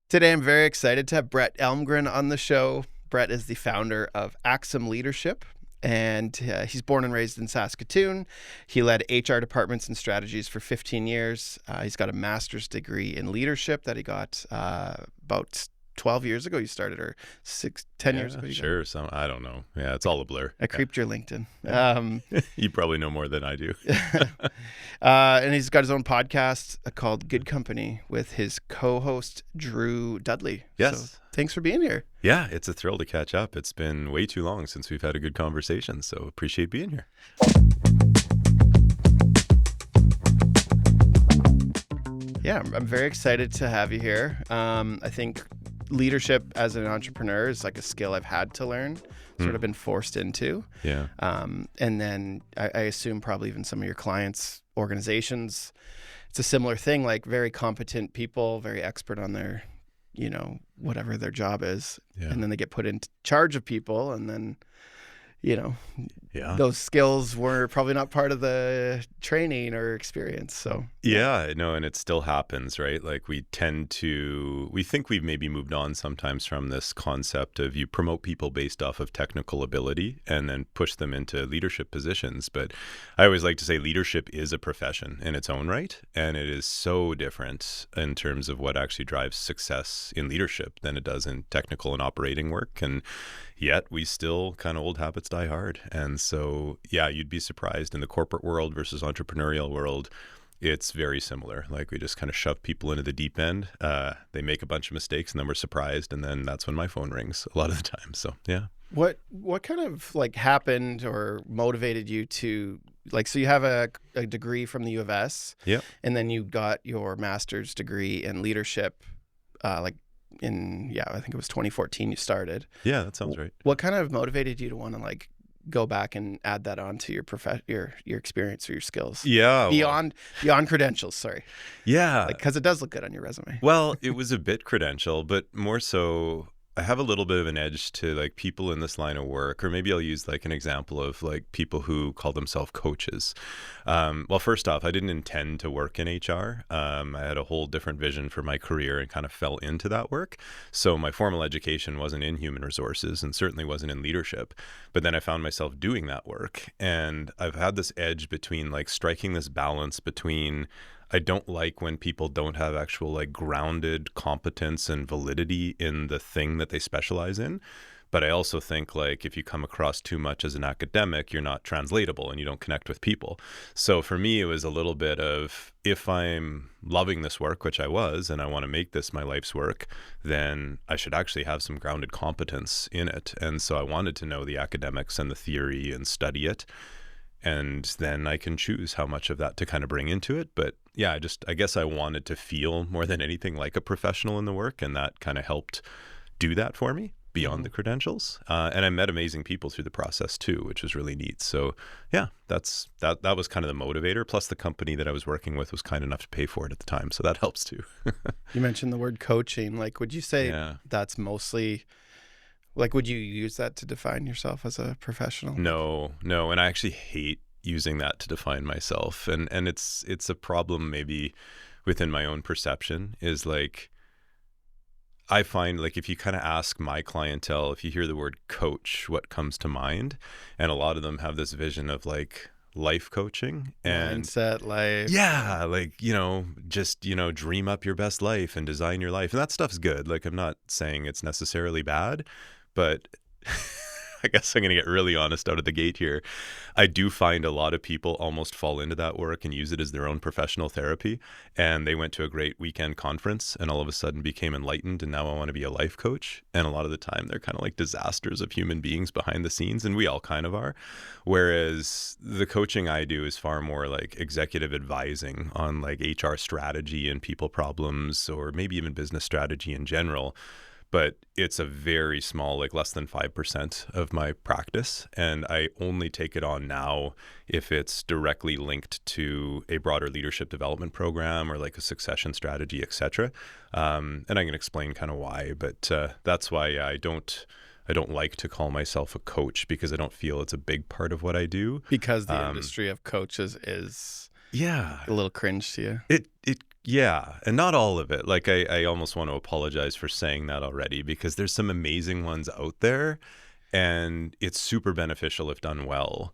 Today, I'm very excited to have Brett Elmgren on the show. Brett is the founder of Axum Leadership, and he's born and raised in Saskatoon. He led HR departments and strategies for 15 years. He's got a master's degree in leadership that he got about 12 years ago. You started, or 10 years ago? Sure. So I don't know. Yeah, it's all a blur. I creeped your LinkedIn. You probably know more than I do. And he's got his own podcast called Good Company with his co-host, Drew Dudley. Yes. So thanks for being here. Yeah, it's a thrill to catch up. It's been way too long since we've had a good conversation, so appreciate being here. Yeah, I'm very excited to have you here. I think leadership as an entrepreneur is like a skill I've had to learn, sort of been forced into. Yeah. And then I assume probably even some of your clients' organizations, it's a similar thing, like very competent people, very expert on their, whatever their job is. Yeah. And then they get put in charge of people, and then, those skills were probably not part of the training or experience. So yeah, no, and it still happens, right? Like we think we've maybe moved on sometimes from this concept of you promote people based off of technical ability and then push them into leadership positions. But I always like to say leadership is a profession in its own right, and it is so different in terms of what actually drives success in leadership than it does in technical and operating work. And yet we still kind of old habits die hard. And so, yeah, you'd be surprised in the corporate world versus entrepreneurial world. It's very similar. Like we just kind of shove people into the deep end. They make a bunch of mistakes and then we're surprised. And then that's when my phone rings a lot of the time. So, yeah. What kind of happened or motivated you to so you have a degree from the U of S. Yep. And then you got your master's degree in leadership, I think it was 2014 you started. Yeah, that sounds right. What kind of motivated you to want to go back and add that on to your experience or your skills? Yeah. Beyond credentials, sorry. Yeah. Because it does look good on your resume. Well, it was a bit credential, but more so I have a little bit of an edge to people in this line of work, or maybe I'll use an example of people who call themselves coaches. Well, first off, I didn't intend to work in HR. I had a whole different vision for my career and kind of fell into that work. So my formal education wasn't in human resources and certainly wasn't in leadership. But then I found myself doing that work. And I've had this edge between striking this balance between I don't like when people don't have actual grounded competence and validity in the thing that they specialize in. But I also think if you come across too much as an academic, you're not translatable and you don't connect with people. So for me, it was a little bit of if I'm loving this work, which I was, and I want to make this my life's work, then I should actually have some grounded competence in it. And so I wanted to know the academics and the theory and study it. And then I can choose how much of that to kind of bring into it. But yeah, I guess I wanted to feel more than anything like a professional in the work. And that kind of helped do that for me beyond the credentials. And I met amazing people through the process too, which was really neat. So yeah, that was kind of the motivator. Plus the company that I was working with was kind enough to pay for it at the time. So that helps too. You mentioned the word coaching. Would you say that's mostly... would you use that to define yourself as a professional? No. And I actually hate using that to define myself. And it's a problem maybe within my own perception is I find if you kind of ask my clientele, if you hear the word coach, what comes to mind? And a lot of them have this vision of life coaching and mindset life. Yeah. Just, dream up your best life and design your life. And that stuff's good. I'm not saying it's necessarily bad. But I guess I'm going to get really honest out of the gate here. I do find a lot of people almost fall into that work and use it as their own professional therapy. And they went to a great weekend conference and all of a sudden became enlightened. And now I want to be a life coach. And a lot of the time they're kind of disasters of human beings behind the scenes. And we all kind of are. Whereas the coaching I do is far more executive advising on HR strategy and people problems, or maybe even business strategy in general. But it's a very small, less than 5% of my practice. And I only take it on now if it's directly linked to a broader leadership development program or a succession strategy, et cetera. And I can explain kind of why, but that's why I don't like to call myself a coach because I don't feel it's a big part of what I do. Because the industry of coaches Yeah. a little cringe to you? Yeah. And not all of it. Like I almost want to apologize for saying that already, because there's some amazing ones out there and it's super beneficial if done well.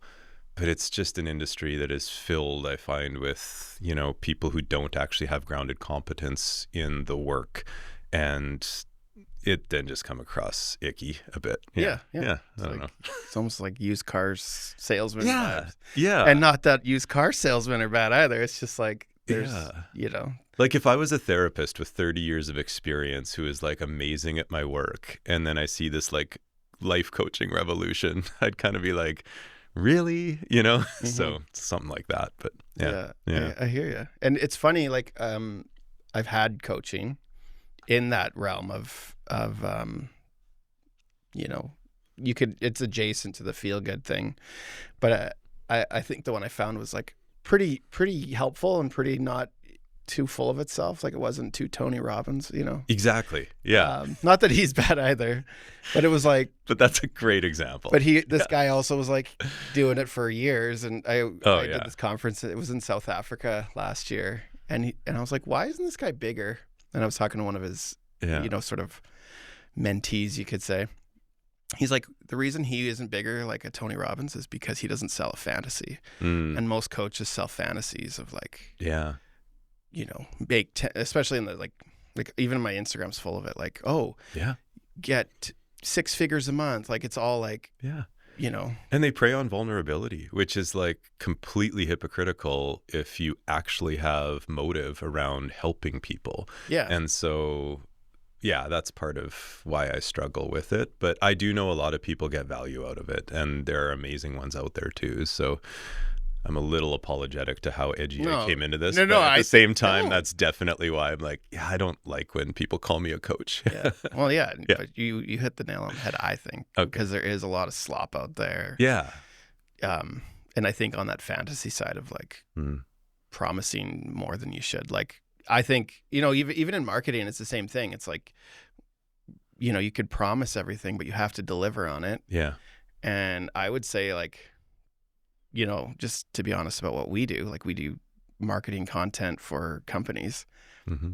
But it's just an industry that is filled, I find, with, people who don't actually have grounded competence in the work. And it then just come across icky a bit. Yeah. I don't know. It's almost like used cars salesman Yeah. vibes. Yeah. And not that used car salesmen are bad either. It's just like there's, Like if I was a therapist with 30 years of experience who is like amazing at my work, and then I see this like life coaching revolution, I'd kind of be like, really? So something like that. But yeah. I hear you. And it's funny, like I've had coaching in that realm of it's adjacent to the feel good thing, but I think the one I found was like pretty helpful and pretty not too full of itself. Like it wasn't too Tony Robbins, Exactly. Yeah. Not that he's bad either, but it was like. But that's a great example. But this guy also was like doing it for years, and I did this conference. It was in South Africa last year, and I was like, why isn't this guy bigger? And I was talking to one of his, sort of mentees, you could say. He's like, the reason he isn't bigger like a Tony Robbins is because he doesn't sell a fantasy, and most coaches sell fantasies of like, especially in the like even my Instagram's full of it. Like, get 6 figures a month. Like it's all like, And they prey on vulnerability, which is like completely hypocritical if you actually have motive around helping people. Yeah. And so, that's part of why I struggle with it. But I do know a lot of people get value out of it, and there are amazing ones out there too. So I'm a little apologetic to how edgy I came into this. But at the same time, that's definitely why I'm like, I don't like when people call me a coach. Well, but you hit the nail on the head, I think, because there is a lot of slop out there. Yeah. And I think on that fantasy side of like promising more than you should, like I think, even in marketing, it's the same thing. It's like, you could promise everything, but you have to deliver on it. Yeah. And I would say like, just to be honest about what we do, like we do marketing content for companies.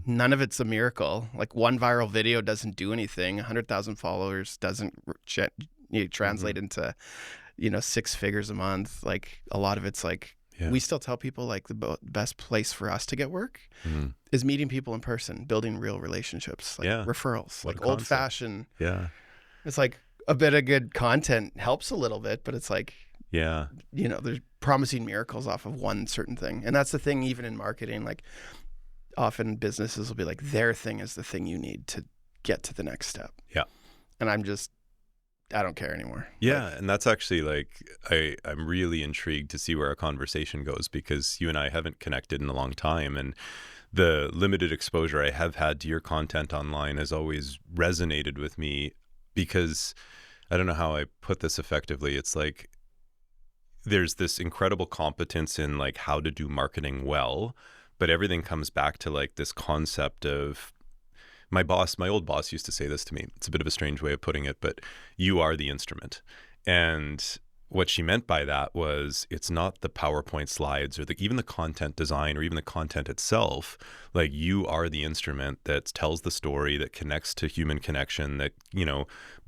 None of it's a miracle. Like one viral video doesn't do anything. 100,000 followers doesn't translate into, 6 figures a month. Like a lot of it's like, we still tell people like the best place for us to get work is meeting people in person, building real relationships, like referrals, like old fashioned. Yeah. It's like a bit of good content helps a little bit, but it's like, there's promising miracles off of one certain thing. And that's the thing, even in marketing, like often businesses will be like, their thing is the thing you need to get to the next step. Yeah. And I don't care anymore. Yeah. And that's actually like, I'm really intrigued to see where our conversation goes, because you and I haven't connected in a long time. And the limited exposure I have had to your content online has always resonated with me, because I don't know how I put this effectively. It's like, there's this incredible competence in like how to do marketing well, but everything comes back to like this concept of my old boss used to say this to me. It's a bit of a strange way of putting it, but you are the instrument. And what she meant by that was, it's not the PowerPoint slides or even the content design or even the content itself. Like you are the instrument that tells the story, that connects to human connection, that,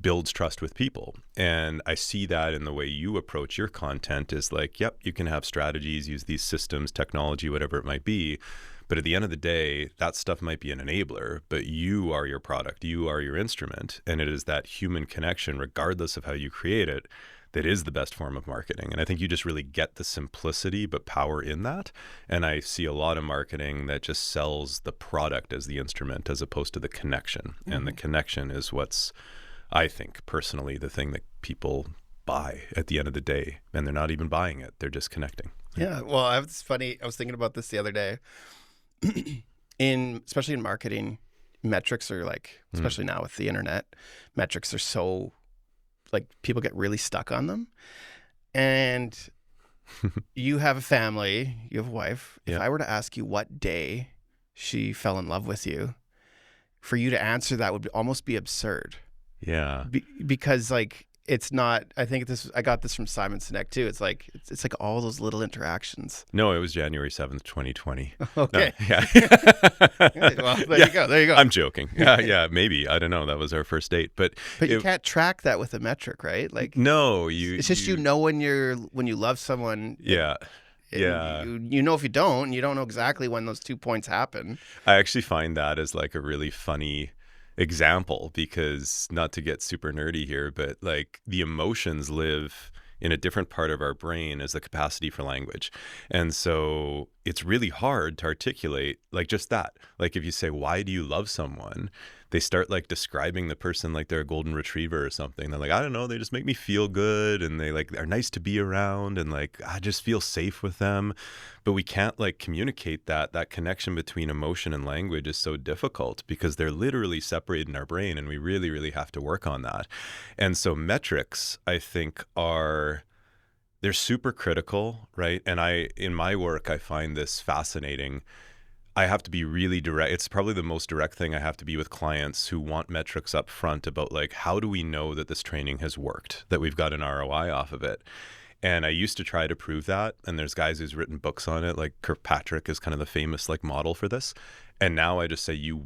builds trust with people. And I see that in the way you approach your content is like, yep, you can have strategies, use these systems, technology, whatever it might be. But at the end of the day, that stuff might be an enabler, but you are your product, you are your instrument. And it is that human connection, regardless of how you create it, that is the best form of marketing. And I think you just really get the simplicity but power in that. And I see a lot of marketing that just sells the product as the instrument as opposed to the connection. And the connection is what's, I think, personally, the thing that people buy at the end of the day. And they're not even buying it. They're just connecting. Yeah. Well, it's funny. I was thinking about this the other day. Especially in marketing, metrics are like, especially now with the internet, metrics are so like people get really stuck on them. And you have a family, you have a wife. If I were to ask you what day she fell in love with you, for you to answer that would almost be absurd. Yeah. Because like it's not. I think I got this from Simon Sinek too. It's like all those little interactions. No, it was January 7th, 2020. Okay. No, yeah. Well, there you go. There you go. I'm joking. Yeah, maybe. I don't know. That was our first date, but you can't track that with a metric, right? Like, no, it's just when you love someone. Yeah. You know, if you don't know exactly when those 2 points happen. I actually find that as like a really funny example, because not to get super nerdy here, but like the emotions live in a different part of our brain as the capacity for language. And so it's really hard to articulate like just that. Like if you say, why do you love someone? They start like describing the person like they're a golden retriever or something. They're like, I don't know, they just make me feel good, and they like are nice to be around, and like I just feel safe with them. But we can't like communicate that connection between emotion and language is so difficult because they're literally separated in our brain, and we really, really have to work on that. And so metrics, I think, they're super critical, right? And in my work, I find this fascinating. I have to be really direct. It's probably the most direct thing I have to be with clients who want metrics up front about like, how do we know that this training has worked, that we've got an ROI off of it? And I used to try to prove that. And there's guys who's written books on it. Like Kirkpatrick is kind of the famous like model for this. And now I just say, you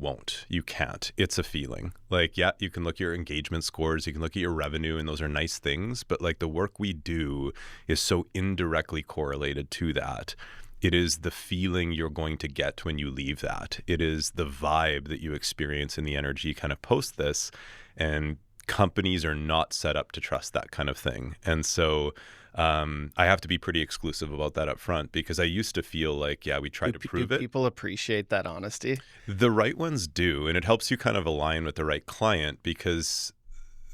can't. It's a feeling. Like, yeah, you can look at your engagement scores, you can look at your revenue, and those are nice things. But like the work we do is so indirectly correlated to that. It is the feeling you're going to get when you leave that. It is the vibe that you experience in the energy kind of post this. And companies are not set up to trust that kind of thing. And so I have to be pretty exclusive about that up front, because I used to feel like, yeah, we try to prove it. People appreciate that honesty? The right ones do. And it helps you kind of align with the right client, because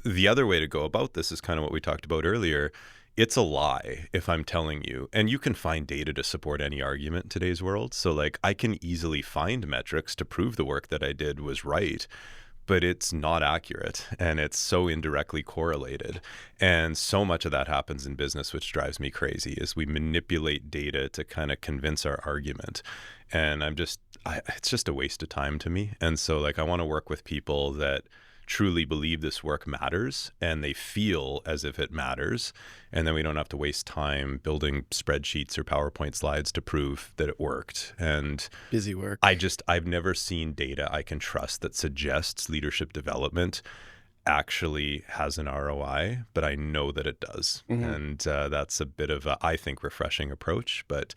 the other way to go about this is kind of what we talked about earlier. It's a lie if I'm telling you, and you can find data to support any argument in today's world. So like I can easily find metrics to prove the work that I did was right, but it's not accurate, and it's so indirectly correlated. And so much of that happens in business, which drives me crazy, is we manipulate data to kind of convince our argument. And it's just a waste of time to me. And so like I want to work with people that truly believe this work matters, and they feel as if it matters, and then we don't have to waste time building spreadsheets or PowerPoint slides to prove that it worked. And busy work. I've never seen data I can trust that suggests leadership development actually has an ROI, but I know that it does. Mm-hmm. And that's a bit of a, I think, refreshing approach, but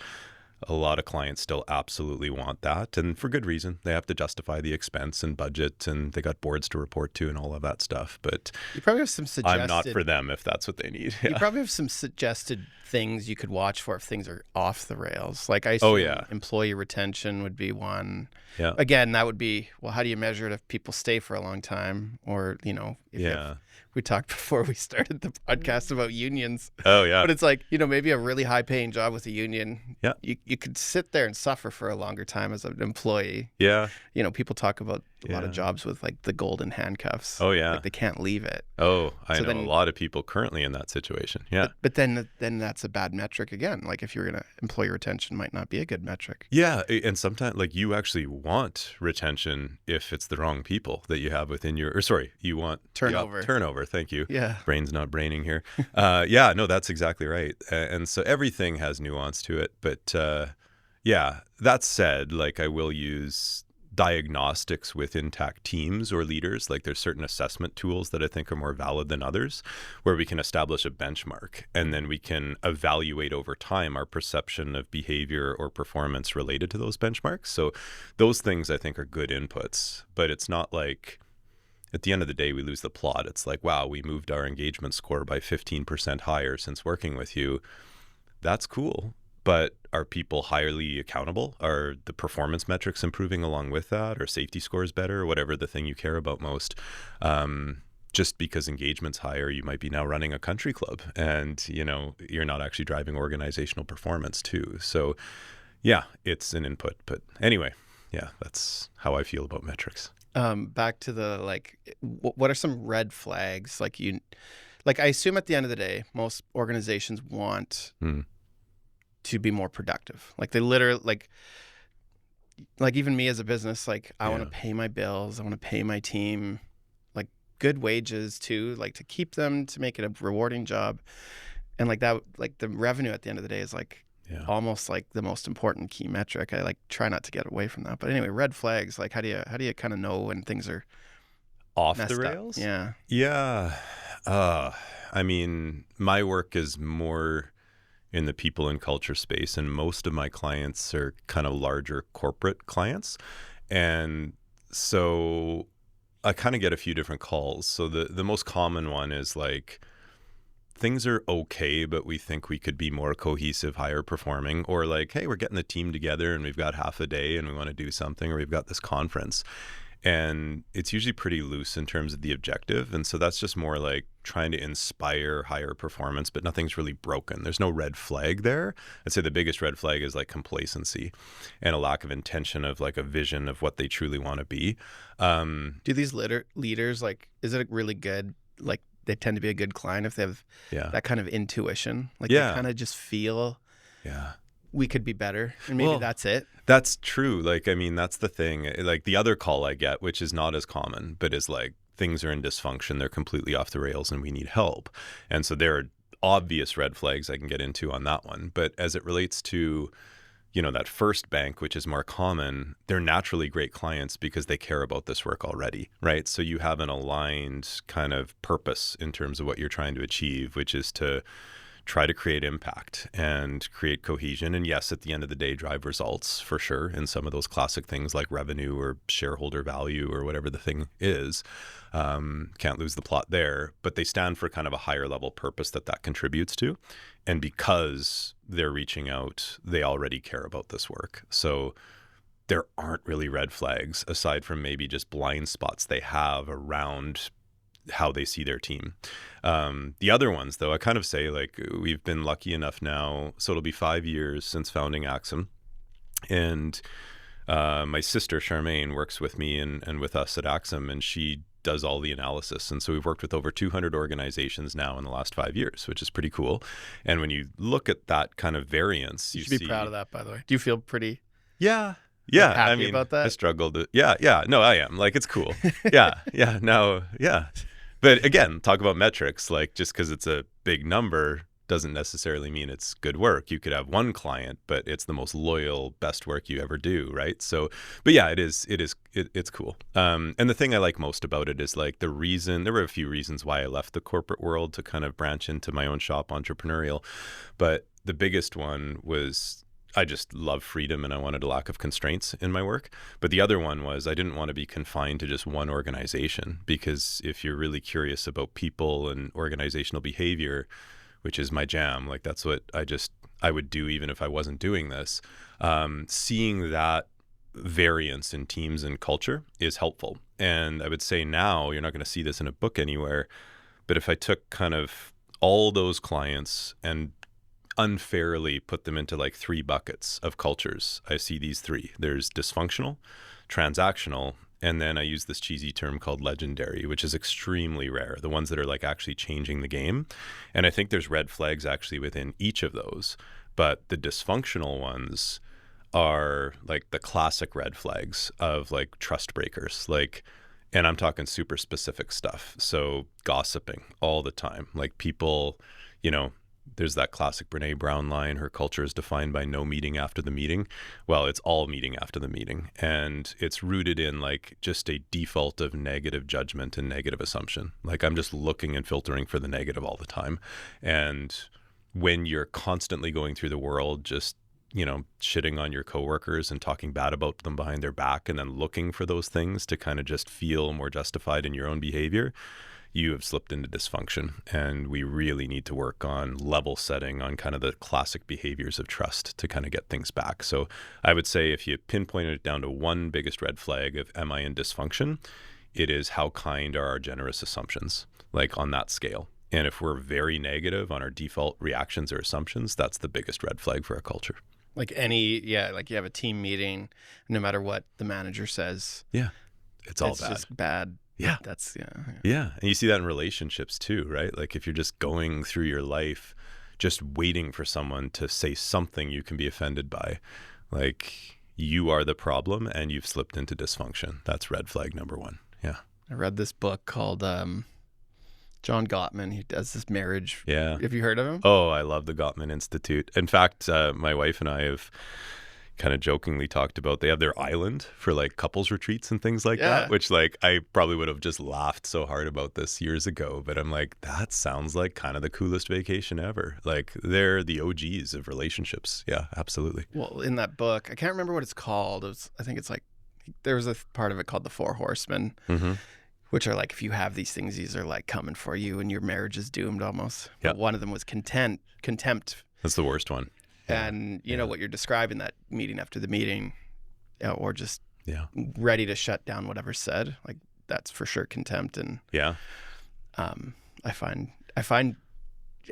a lot of clients still absolutely want that, and for good reason. They have to justify the expense and budget, and they got boards to report to and all of that stuff. But you probably have some suggested... I'm not for them if that's what they need. You probably have some suggested things you could watch for if things are off the rails. Like I assume employee retention would be one. Yeah. Again, that would be, well, how do you measure it if people stay for a long time? Or, we talked before we started the podcast about unions. Oh, yeah. But it's like, maybe a really high paying job with a union. Yeah. You could sit there and suffer for a longer time as an employee. Yeah. People talk about a lot of jobs with like the golden handcuffs. Oh, yeah. Like they can't leave it. Oh, I know a lot of people currently in that situation. Yeah. But then that's a bad metric again. Like if you're going to, employee retention might not be a good metric. Yeah. And sometimes like you actually want retention if it's the wrong people that you have within you want turnover. Turnover. Thank you. Yeah. Brain's not braining here. Yeah, no, that's exactly right. And so everything has nuance to it. But yeah, that said, like I will use diagnostics with intact teams or leaders. Like there's certain assessment tools that I think are more valid than others, where we can establish a benchmark and then we can evaluate over time our perception of behavior or performance related to those benchmarks. So those things I think are good inputs, but it's not like at the end of the day we lose the plot. It's like, wow, we moved our engagement score by 15% higher since working with you. That's cool. But are people highly accountable? Are the performance metrics improving along with that? Are safety scores better? Or whatever the thing you care about most. Just because engagement's higher, you might be now running a country club, and you're not actually driving organizational performance too. So yeah, it's an input. But anyway, yeah, that's how I feel about metrics. Back to the what are some red flags? Like I assume at the end of the day, most organizations want to be more productive. Like they literally like even me as a business, like I want to pay my bills, I want to pay my team. Like good wages too, like to keep them, to make it a rewarding job. And like that, like the revenue at the end of the day is like almost like the most important key metric. I like try not to get away from that. But anyway, red flags, like how do you kind of know when things are off messed the rails? up? Yeah. Yeah. I mean, my work is more in the people and culture space, and most of my clients are kind of larger corporate clients. And so I kind of get a few different calls. So the most common one is like, things are okay, but we think we could be more cohesive, higher performing, or like, hey, we're getting the team together and we've got half a day and we want to do something, or we've got this conference. And it's usually pretty loose in terms of the objective. And so that's just more like trying to inspire higher performance, but nothing's really broken. There's no red flag there. I'd say the biggest red flag is like complacency and a lack of intention of like a vision of what they truly want to be. Do these leaders, like, is it really good? Like, they tend to be a good client if they have that kind of intuition. Like, they kind of just feel we could be better. And maybe that's it. That's true. Like, I mean, that's the thing. Like the other call I get, which is not as common, but is like, things are in dysfunction. They're completely off the rails and we need help. And so there are obvious red flags I can get into on that one. But as it relates to, you know, that first bank, which is more common, they're naturally great clients because they care about this work already, right? So you have an aligned kind of purpose in terms of what you're trying to achieve, which is to try to create impact and create cohesion. And yes, at the end of the day, drive results for sure in some of those classic things like revenue or shareholder value or whatever the thing is. Can't lose the plot there, but they stand for kind of a higher level purpose that contributes to. And because they're reaching out, they already care about this work. So there aren't really red flags aside from maybe just blind spots they have around how they see their team. The other ones, though, I kind of say, like, we've been lucky enough now. So it'll be 5 years since founding Axum. And my sister, Charmaine, works with me and with us at Axum, and she does all the analysis. And so we've worked with over 200 organizations now in the last 5 years, which is pretty cool. And when you look at that kind of variance, you should be proud of that, by the way. Do you feel pretty happy I mean, about that? I struggled to, no, I am, like, it's cool. But again, talk about metrics, like, just because it's a big number doesn't necessarily mean it's good work. You could have one client, but it's the most loyal, best work you ever do, right? So, but yeah, it's cool. And the thing I like most about it is like there were a few reasons why I left the corporate world to kind of branch into my own shop, entrepreneurial. But the biggest one was I just love freedom and I wanted a lack of constraints in my work. But the other one was I didn't want to be confined to just one organization, because if you're really curious about people and organizational behavior, which is my jam, like that's what I would do even if I wasn't doing this. Seeing that variance in teams and culture is helpful. And I would say now, you're not going to see this in a book anywhere, but if I took kind of all those clients and unfairly put them into like 3 buckets of cultures, I see these 3. There's dysfunctional, transactional, and then I use this cheesy term called legendary, which is extremely rare, the ones that are like actually changing the game. And I think there's red flags actually within each of those, but the dysfunctional ones are like the classic red flags of like trust breakers, like, and I'm talking super specific stuff. So gossiping all the time, like people, you know, there's that classic Brene Brown line, her culture is defined by no meeting after the meeting. Well, it's all meeting after the meeting. And it's rooted in like just a default of negative judgment and negative assumption. Like I'm just looking and filtering for the negative all the time. And when you're constantly going through the world, just, you know, shitting on your coworkers and talking bad about them behind their back and then looking for those things to kind of just feel more justified in your own behavior, you have slipped into dysfunction. And we really need to work on level setting on kind of the classic behaviors of trust to kind of get things back. So I would say if you pinpointed it down to one biggest red flag of am I in dysfunction, it is how kind are our generous assumptions, like on that scale. And if we're very negative on our default reactions or assumptions, that's the biggest red flag for our culture. Like like you have a team meeting, no matter what the manager says. Yeah. It's all bad. It's just bad. Yeah. Yeah. And you see that in relationships too, right? Like if you're just going through your life, just waiting for someone to say something you can be offended by, like you are the problem and you've slipped into dysfunction. That's red flag number 1. Yeah. I read this book called John Gottman. He does this marriage. Yeah. Have you heard of him? Oh, I love the Gottman Institute. In fact, my wife and I have kind of jokingly talked about they have their island for like couples retreats and things like that, which like I probably would have just laughed so hard about this years ago. But I'm like, that sounds like kind of the coolest vacation ever. Like they're the OGs of relationships. Yeah, absolutely. Well, in that book, I can't remember what it's called. I think it's like, there was a part of it called the Four Horsemen, which are like, if you have these things, these are like coming for you and your marriage is doomed almost. Yeah. But one of them was contempt. That's the worst one. And you know what you're describing, that meeting after the meeting, or just ready to shut down whatever's said. Like that's for sure contempt. And I find.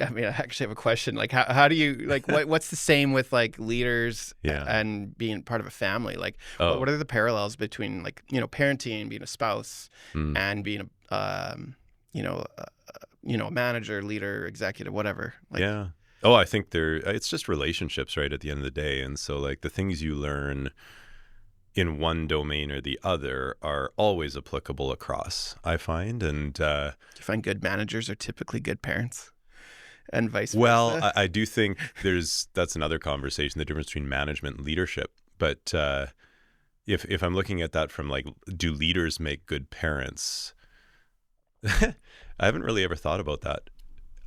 I mean, I actually have a question. Like, how do you like what's the same with like leaders and being part of a family? Like, what are the parallels between like parenting, being a spouse, and being a a manager, leader, executive, whatever? Like, Oh, I think it's just relationships, right, at the end of the day. And so like the things you learn in one domain or the other are always applicable across, I find. And do you find good managers are typically good parents and vice versa? Well, I do think that's another conversation, the difference between management and leadership. But if I'm looking at that from like, do leaders make good parents? I haven't really ever thought about that.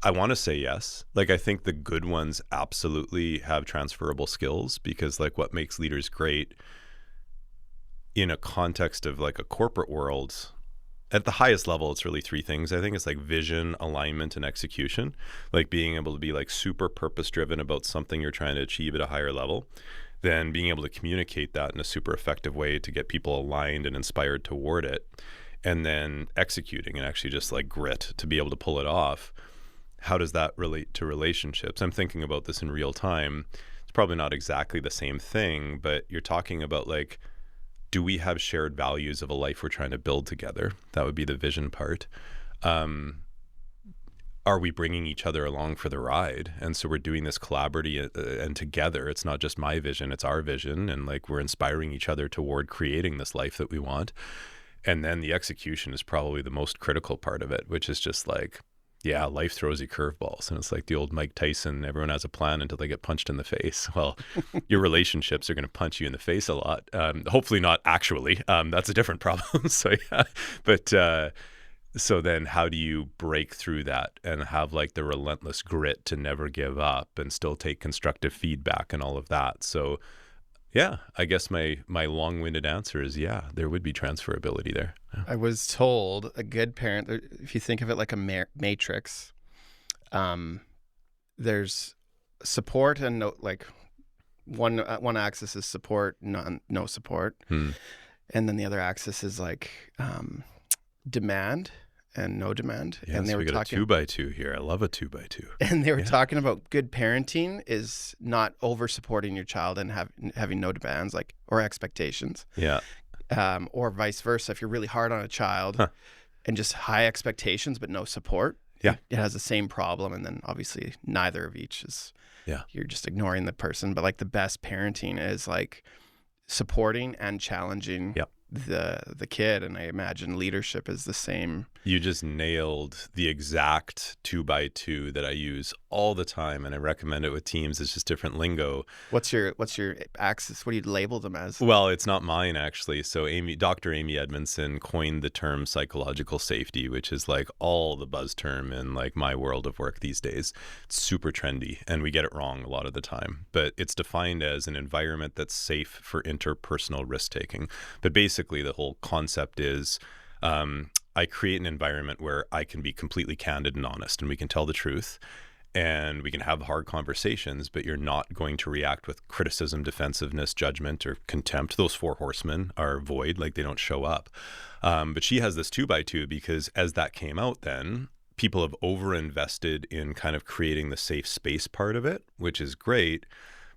I want to say yes. Like, I think the good ones absolutely have transferable skills, because like what makes leaders great in a context of like a corporate world, at the highest level, it's really three things. I think it's like vision, alignment, and execution. Like being able to be like super purpose driven about something you're trying to achieve at a higher level, then being able to communicate that in a super effective way to get people aligned and inspired toward it, and then executing and actually just like grit to be able to pull it off. How does that relate to relationships? I'm thinking about this in real time. It's probably not exactly the same thing, but you're talking about like, do we have shared values of a life we're trying to build together? That would be the vision part. Are we bringing each other along for the ride? And so we're doing this collaboratively and together. It's not just my vision, it's our vision. And like we're inspiring each other toward creating this life that we want. And then the execution is probably the most critical part of it, which is just like, yeah, life throws you curveballs. And it's like the old Mike Tyson, everyone has a plan until they get punched in the face. Well, your relationships are going to punch you in the face a lot. Hopefully not actually. That's a different problem. So yeah, but so then how do you break through that and have like the relentless grit to never give up and still take constructive feedback and all of that? So yeah, I guess my long-winded answer is there would be transferability there. Yeah. I was told a good parent, if you think of it like a matrix, there's support and no, like one axis is support, no support, and then the other axis is like demand and no demand. Yes, and they were we got talking a 2x2 here. I love a 2x2. And they were talking about good parenting is not over supporting your child and having no demands or expectations. Yeah. Or vice versa. If you're really hard on a child and just high expectations but no support, it has the same problem. And then obviously neither of each is. You're just ignoring the person. But like the best parenting is like supporting and challenging the kid, and I imagine leadership is the same. You just nailed the exact 2x2 that I use all the time, and I recommend it with teams. It's just different lingo. What's your axis? What do you label them as? Well, it's not mine actually. So Dr. Amy Edmondson coined the term psychological safety, which is like all the buzz term in like my world of work these days. It's super trendy and we get it wrong a lot of the time, but it's defined as an environment that's safe for interpersonal risk taking. But basically the whole concept is I create an environment where I can be completely candid and honest, and we can tell the truth, and we can have hard conversations, but you're not going to react with criticism, defensiveness, judgment, or contempt. Those four horsemen are void, like they don't show up. But she has this 2x2 because as that came out then, people have overinvested in kind of creating the safe space part of it, which is great.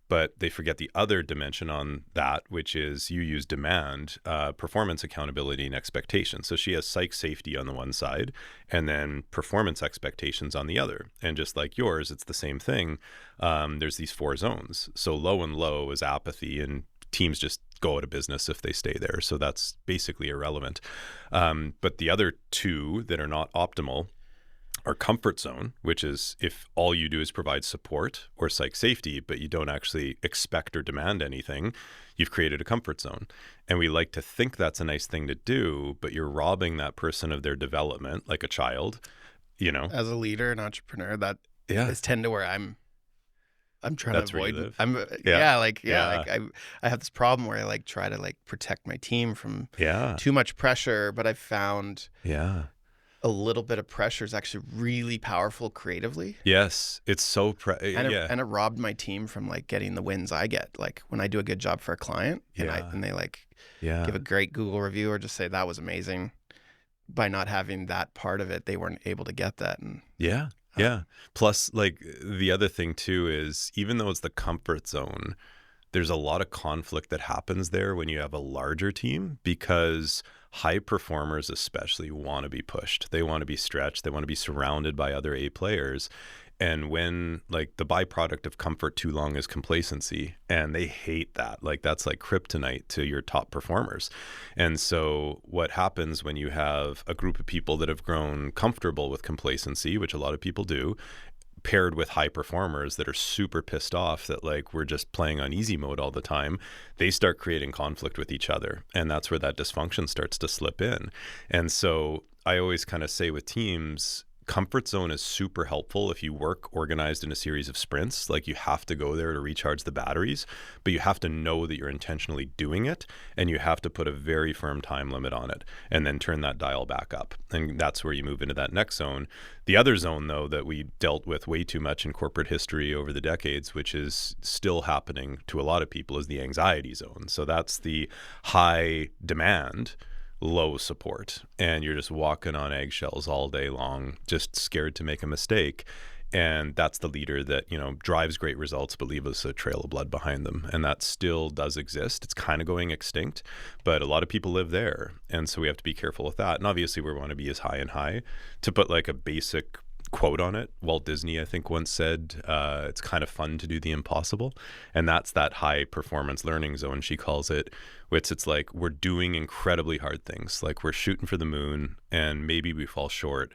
But they forget the other dimension on that, which is you use demand, performance accountability, and expectation. So she has psych safety on the one side and then performance expectations on the other. And just like yours, it's the same thing. There's these four zones. So low and low is apathy, and teams just go out of business if they stay there. So that's basically irrelevant. But the other two that are not optimal are comfort zone, which is if all you do is provide support or psych safety, but you don't actually expect or demand anything, you've created a comfort zone. And we like to think that's a nice thing to do, but you're robbing that person of their development like a child, you know. As a leader and entrepreneur, that is tend to where I'm trying That's to avoid. where you live. I have this problem where I like try to like protect my team from Yeah. too much pressure, but I've found Yeah. a little bit of pressure is actually really powerful creatively. Yes. It's so, And it robbed my team from like getting the wins I get. Like when I do a good job for a client and they like give a great Google review or just say that was amazing. By not having that part of it, they weren't able to get that. And Yeah. Plus, like the other thing too is even though it's the comfort zone, there's a lot of conflict that happens there when you have a larger team because high performers especially want to be pushed. They want to be stretched. They want to be surrounded by other A players. And when like the byproduct of comfort too long is complacency, and they hate that. Like that's like kryptonite to your top performers. And so what happens when you have a group of people that have grown comfortable with complacency, which a lot of people do, paired with high performers that are super pissed off that like we're just playing on easy mode all the time, they start creating conflict with each other. And that's where that dysfunction starts to slip in. And so I always kind of say with teams, comfort zone is super helpful if you work organized in a series of sprints. Like you have to go there to recharge the batteries, but you have to know that you're intentionally doing it, and you have to put a very firm time limit on it and then turn that dial back up. And that's where you move into that next zone. The other zone, though, that we dealt with way too much in corporate history over the decades, which is still happening to a lot of people, is the anxiety zone. So that's the high demand, low support, and you're just walking on eggshells all day long, just scared to make a mistake. And that's the leader that, you know, drives great results but leaves a trail of blood behind them. And that still does exist. It's kind of going extinct, but a lot of people live there. And so we have to be careful with that. And obviously we want to be as high and high. To put like a basic quote on it, Walt Disney, I think, once said, it's kind of fun to do the impossible. And that's that high performance learning zone, she calls it, which it's like we're doing incredibly hard things. Like we're shooting for the moon and maybe we fall short,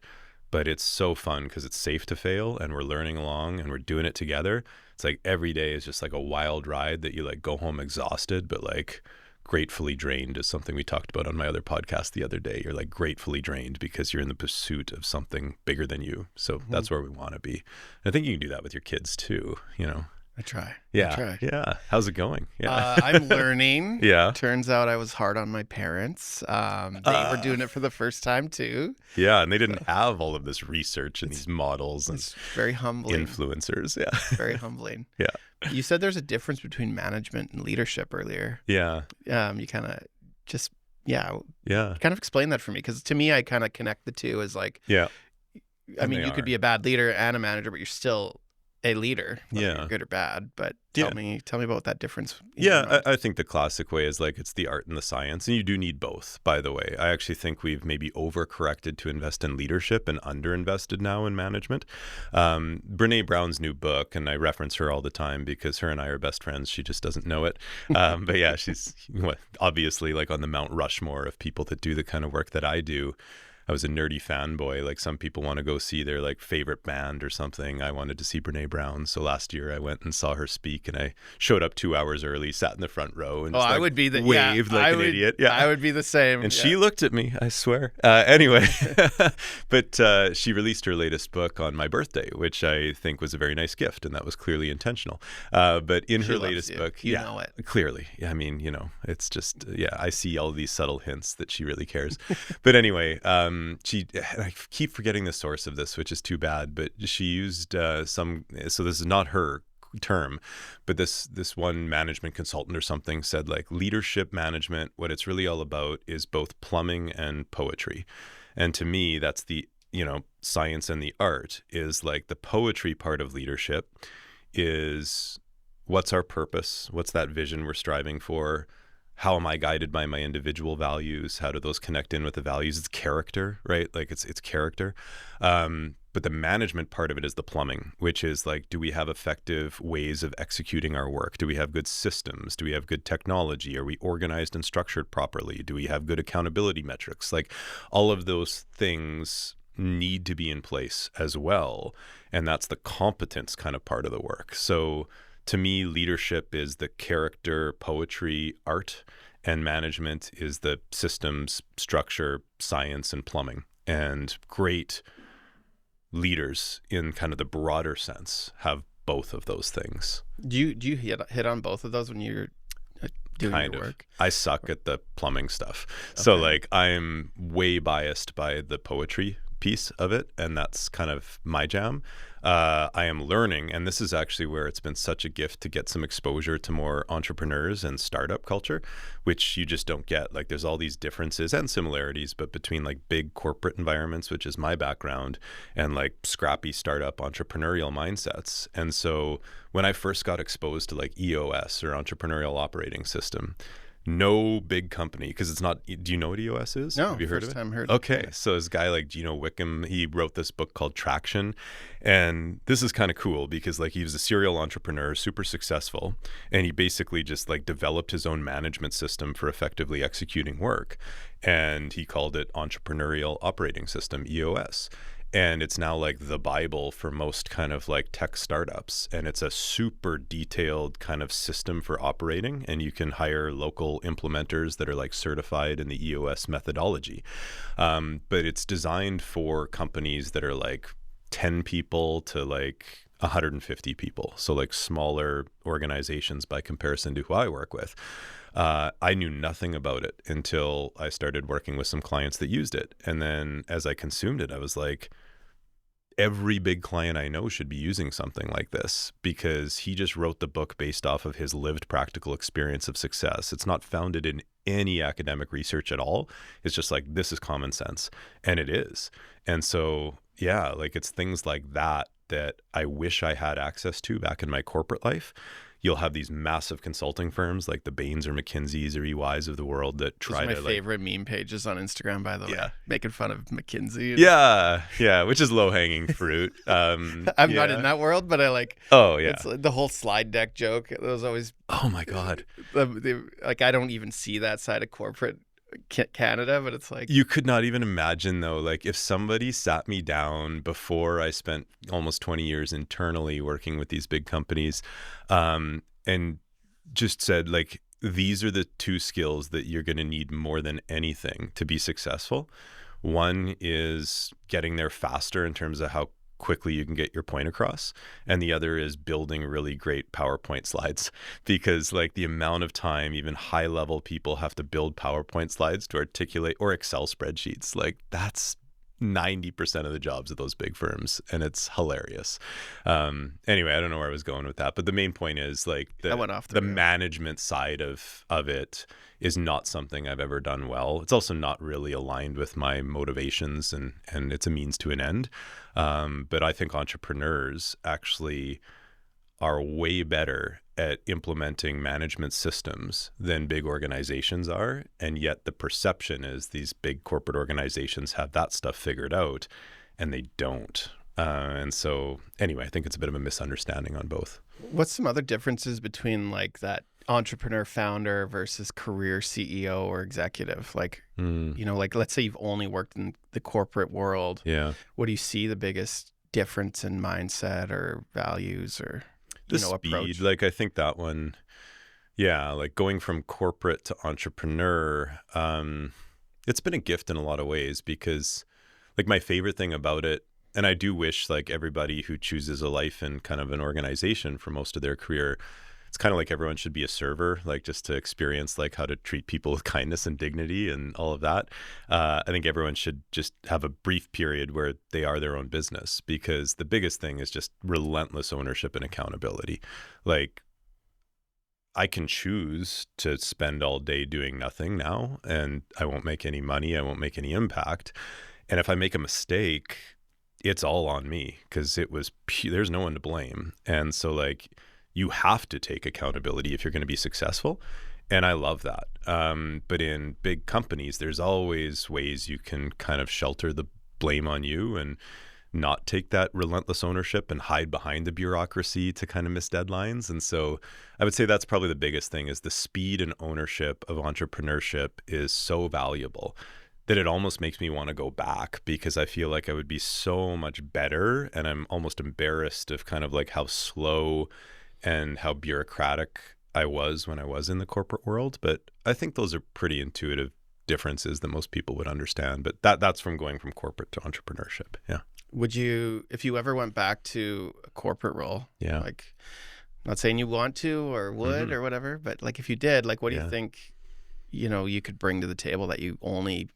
but it's so fun because it's safe to fail and we're learning along and we're doing it together. It's like every day is just like a wild ride that you like go home exhausted, but like gratefully drained is something we talked about on my other podcast the other day. You're like gratefully drained because you're in the pursuit of something bigger than you. So that's where we want to be. And I think you can do that with your kids too, you know. I try. Yeah. How's it going? Yeah. I'm learning. Yeah. Turns out I was hard on my parents. They were doing it for the first time too. Yeah, and they didn't have all of this research and these models and It's very humbling. influencers. Yeah. Very humbling. Yeah. You said there's a difference between management and leadership earlier. Yeah. You kind of just Yeah. kind of explain that for me, because to me I kind of connect the two as like, Yeah. I mean, you could be a bad leader and a manager, but you're still a leader, whether you're good or bad. But tell me about that difference. Yeah, I think the classic way is like it's the art and the science, and you do need both, by the way. I actually think we've maybe overcorrected to invest in leadership and underinvested now in management. Brene Brown's new book, and I reference her all the time because her and I are best friends. She just doesn't know it. But yeah, she's obviously like on the Mount Rushmore of people that do the kind of work that I do. I was a nerdy fanboy. Like some people want to go see their like favorite band or something. I wanted to see Brene Brown. So last year I went and saw her speak, and I showed up 2 hours early, sat in the front row, and just, I would be waved like an idiot. Yeah, I would be the same. And she looked at me, I swear. Anyway, but she released her latest book on my birthday, which I think was a very nice gift, and that was clearly intentional. But in her latest book, you know it. Clearly. I mean, you know, it's just, I see all these subtle hints that she really cares. But anyway, I keep forgetting the source of this, which is too bad, but she used so this is not her term, but this one management consultant or something said like leadership management, what it's really all about is both plumbing and poetry. And to me, that's the, science and the art is like the poetry part of leadership is what's our purpose? What's that vision we're striving for? how am I guided by my individual values? How do those connect in with the values? It's character, right? Like it's character. But the management part of it is the plumbing, which is like, do we have effective ways of executing our work? Do we have good systems? Do we have good technology? Are we organized and structured properly? Do we have good accountability metrics? Like all of those things need to be in place as well. And that's the competence kind of part of the work. So to me, leadership is the character, poetry, art, and management is the systems, structure, science, and plumbing. And great leaders in kind of the broader sense have both of those things. Do you hit on both of those when you're doing Kind your of. work? I suck at the plumbing stuff. So like I'm way biased by the poetry piece of it, and that's kind of my jam. I am learning, and this is actually where it's been such a gift to get some exposure to more entrepreneurs and startup culture, which you just don't get. Like there's all these differences and similarities, but between like big corporate environments, which is my background, and like scrappy startup entrepreneurial mindsets. And so when I first got exposed to like EOS or entrepreneurial operating system, no big company, because it's not, do you know what EOS is? No, have you heard first of it? time heard. Okay, so this guy like Gino Wickham, he wrote this book called Traction, and this is kind of cool because like he was a serial entrepreneur, super successful, and he basically just like developed his own management system for effectively executing work, and he called it Entrepreneurial Operating System, EOS. And it's now like the Bible for most kind of like tech startups. And it's a super detailed kind of system for operating. And you can hire local implementers that are like certified in the EOS methodology. But it's designed for companies that are like 10 people to like 150 people. So like smaller organizations by comparison to who I work with. I knew nothing about it until I started working with some clients that used it. And then as I consumed it, I was like, every big client I know should be using something like this, because he just wrote the book based off of his lived practical experience of success. It's not founded in any academic research at all. It's just like, this is common sense. And it is. And so, yeah, like it's things like that that I wish I had access to back in my corporate life. You'll have these massive consulting firms like the Bains or McKinseys or EYs of the world that try to Those are my favorite meme pages on Instagram, by the way. Making fun of McKinsey. Yeah, which is low-hanging fruit. I'm not in that world, but I like. Oh yeah, it's the whole slide deck joke. It was always. Oh my god. Like I don't even see that side of corporate Canada, but it's like you could not even imagine though, like if somebody sat me down before I spent almost 20 years internally working with these big companies, and just said like, these are the two skills that you're going to need more than anything to be successful. One is getting there faster in terms of how quickly you can get your point across, and the other is building really great PowerPoint slides, because like the amount of time even high level people have to build PowerPoint slides to articulate, or Excel spreadsheets, like that's 90% of the jobs of those big firms, and it's hilarious. Anyway, I don't know where I was going with that, but the main point is like the management side of it is not something I've ever done well. It's also not really aligned with my motivations, and it's a means to an end. But I think entrepreneurs actually are way better at implementing management systems than big organizations are. And yet the perception is these big corporate organizations have that stuff figured out, and they don't. And so anyway, I think it's a bit of a misunderstanding on both. What's some other differences between like that entrepreneur founder versus career CEO or executive? Like, you know, like let's say you've only worked in the corporate world. Yeah. What do you see the biggest difference in mindset or values or the speed? Approach? Like I think that one, yeah, like going from corporate to entrepreneur, it's been a gift in a lot of ways, because like my favorite thing about it, and I do wish like everybody who chooses a life in kind of an organization for most of their career, it's kind of like everyone should be a server, like just to experience like how to treat people with kindness and dignity and all of that. I think everyone should just have a brief period where they are their own business, because the biggest thing is just relentless ownership and accountability. Like I can choose to spend all day doing nothing now, and I won't make any money. I won't make any impact. And if I make a mistake, it's all on me, because there's no one to blame. And so like, you have to take accountability if you're going to be successful. And I love that. But in big companies, there's always ways you can kind of shelter the blame on you and not take that relentless ownership and hide behind the bureaucracy to kind of miss deadlines. And so I would say that's probably the biggest thing, is the speed and ownership of entrepreneurship is so valuable that it almost makes me want to go back, because I feel like I would be so much better. And I'm almost embarrassed of kind of like how slow and how bureaucratic I was when I was in the corporate world. But I think those are pretty intuitive differences that most people would understand. But that's from going from corporate to entrepreneurship. Yeah. Would you, if you ever went back to a corporate role, Yeah. like, not saying you want to or would or whatever, but like if you did, like what do you think, you could bring to the table that you only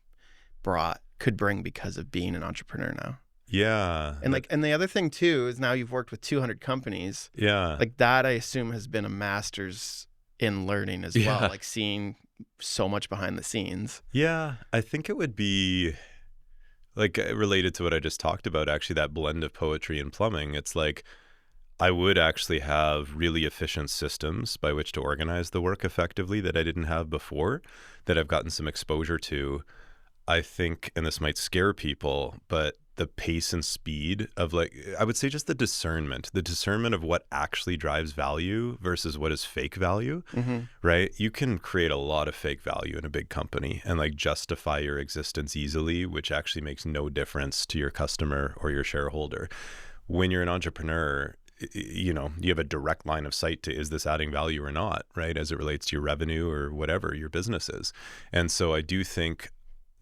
could bring because of being an entrepreneur now? Yeah. And the other thing too is now you've worked with 200 companies. Yeah. Like that, I assume, has been a master's in learning as well, like seeing so much behind the scenes. Yeah. I think it would be like related to what I just talked about, actually, that blend of poetry and plumbing. It's like I would actually have really efficient systems by which to organize the work effectively that I didn't have before, that I've gotten some exposure to. I think, and this might scare people, but the pace and speed of, like, I would say just the discernment of what actually drives value versus what is fake value, right? You can create a lot of fake value in a big company and like justify your existence easily, which actually makes no difference to your customer or your shareholder. When you're an entrepreneur, you have a direct line of sight to, is this adding value or not, right? As it relates to your revenue or whatever your business is. And so I do think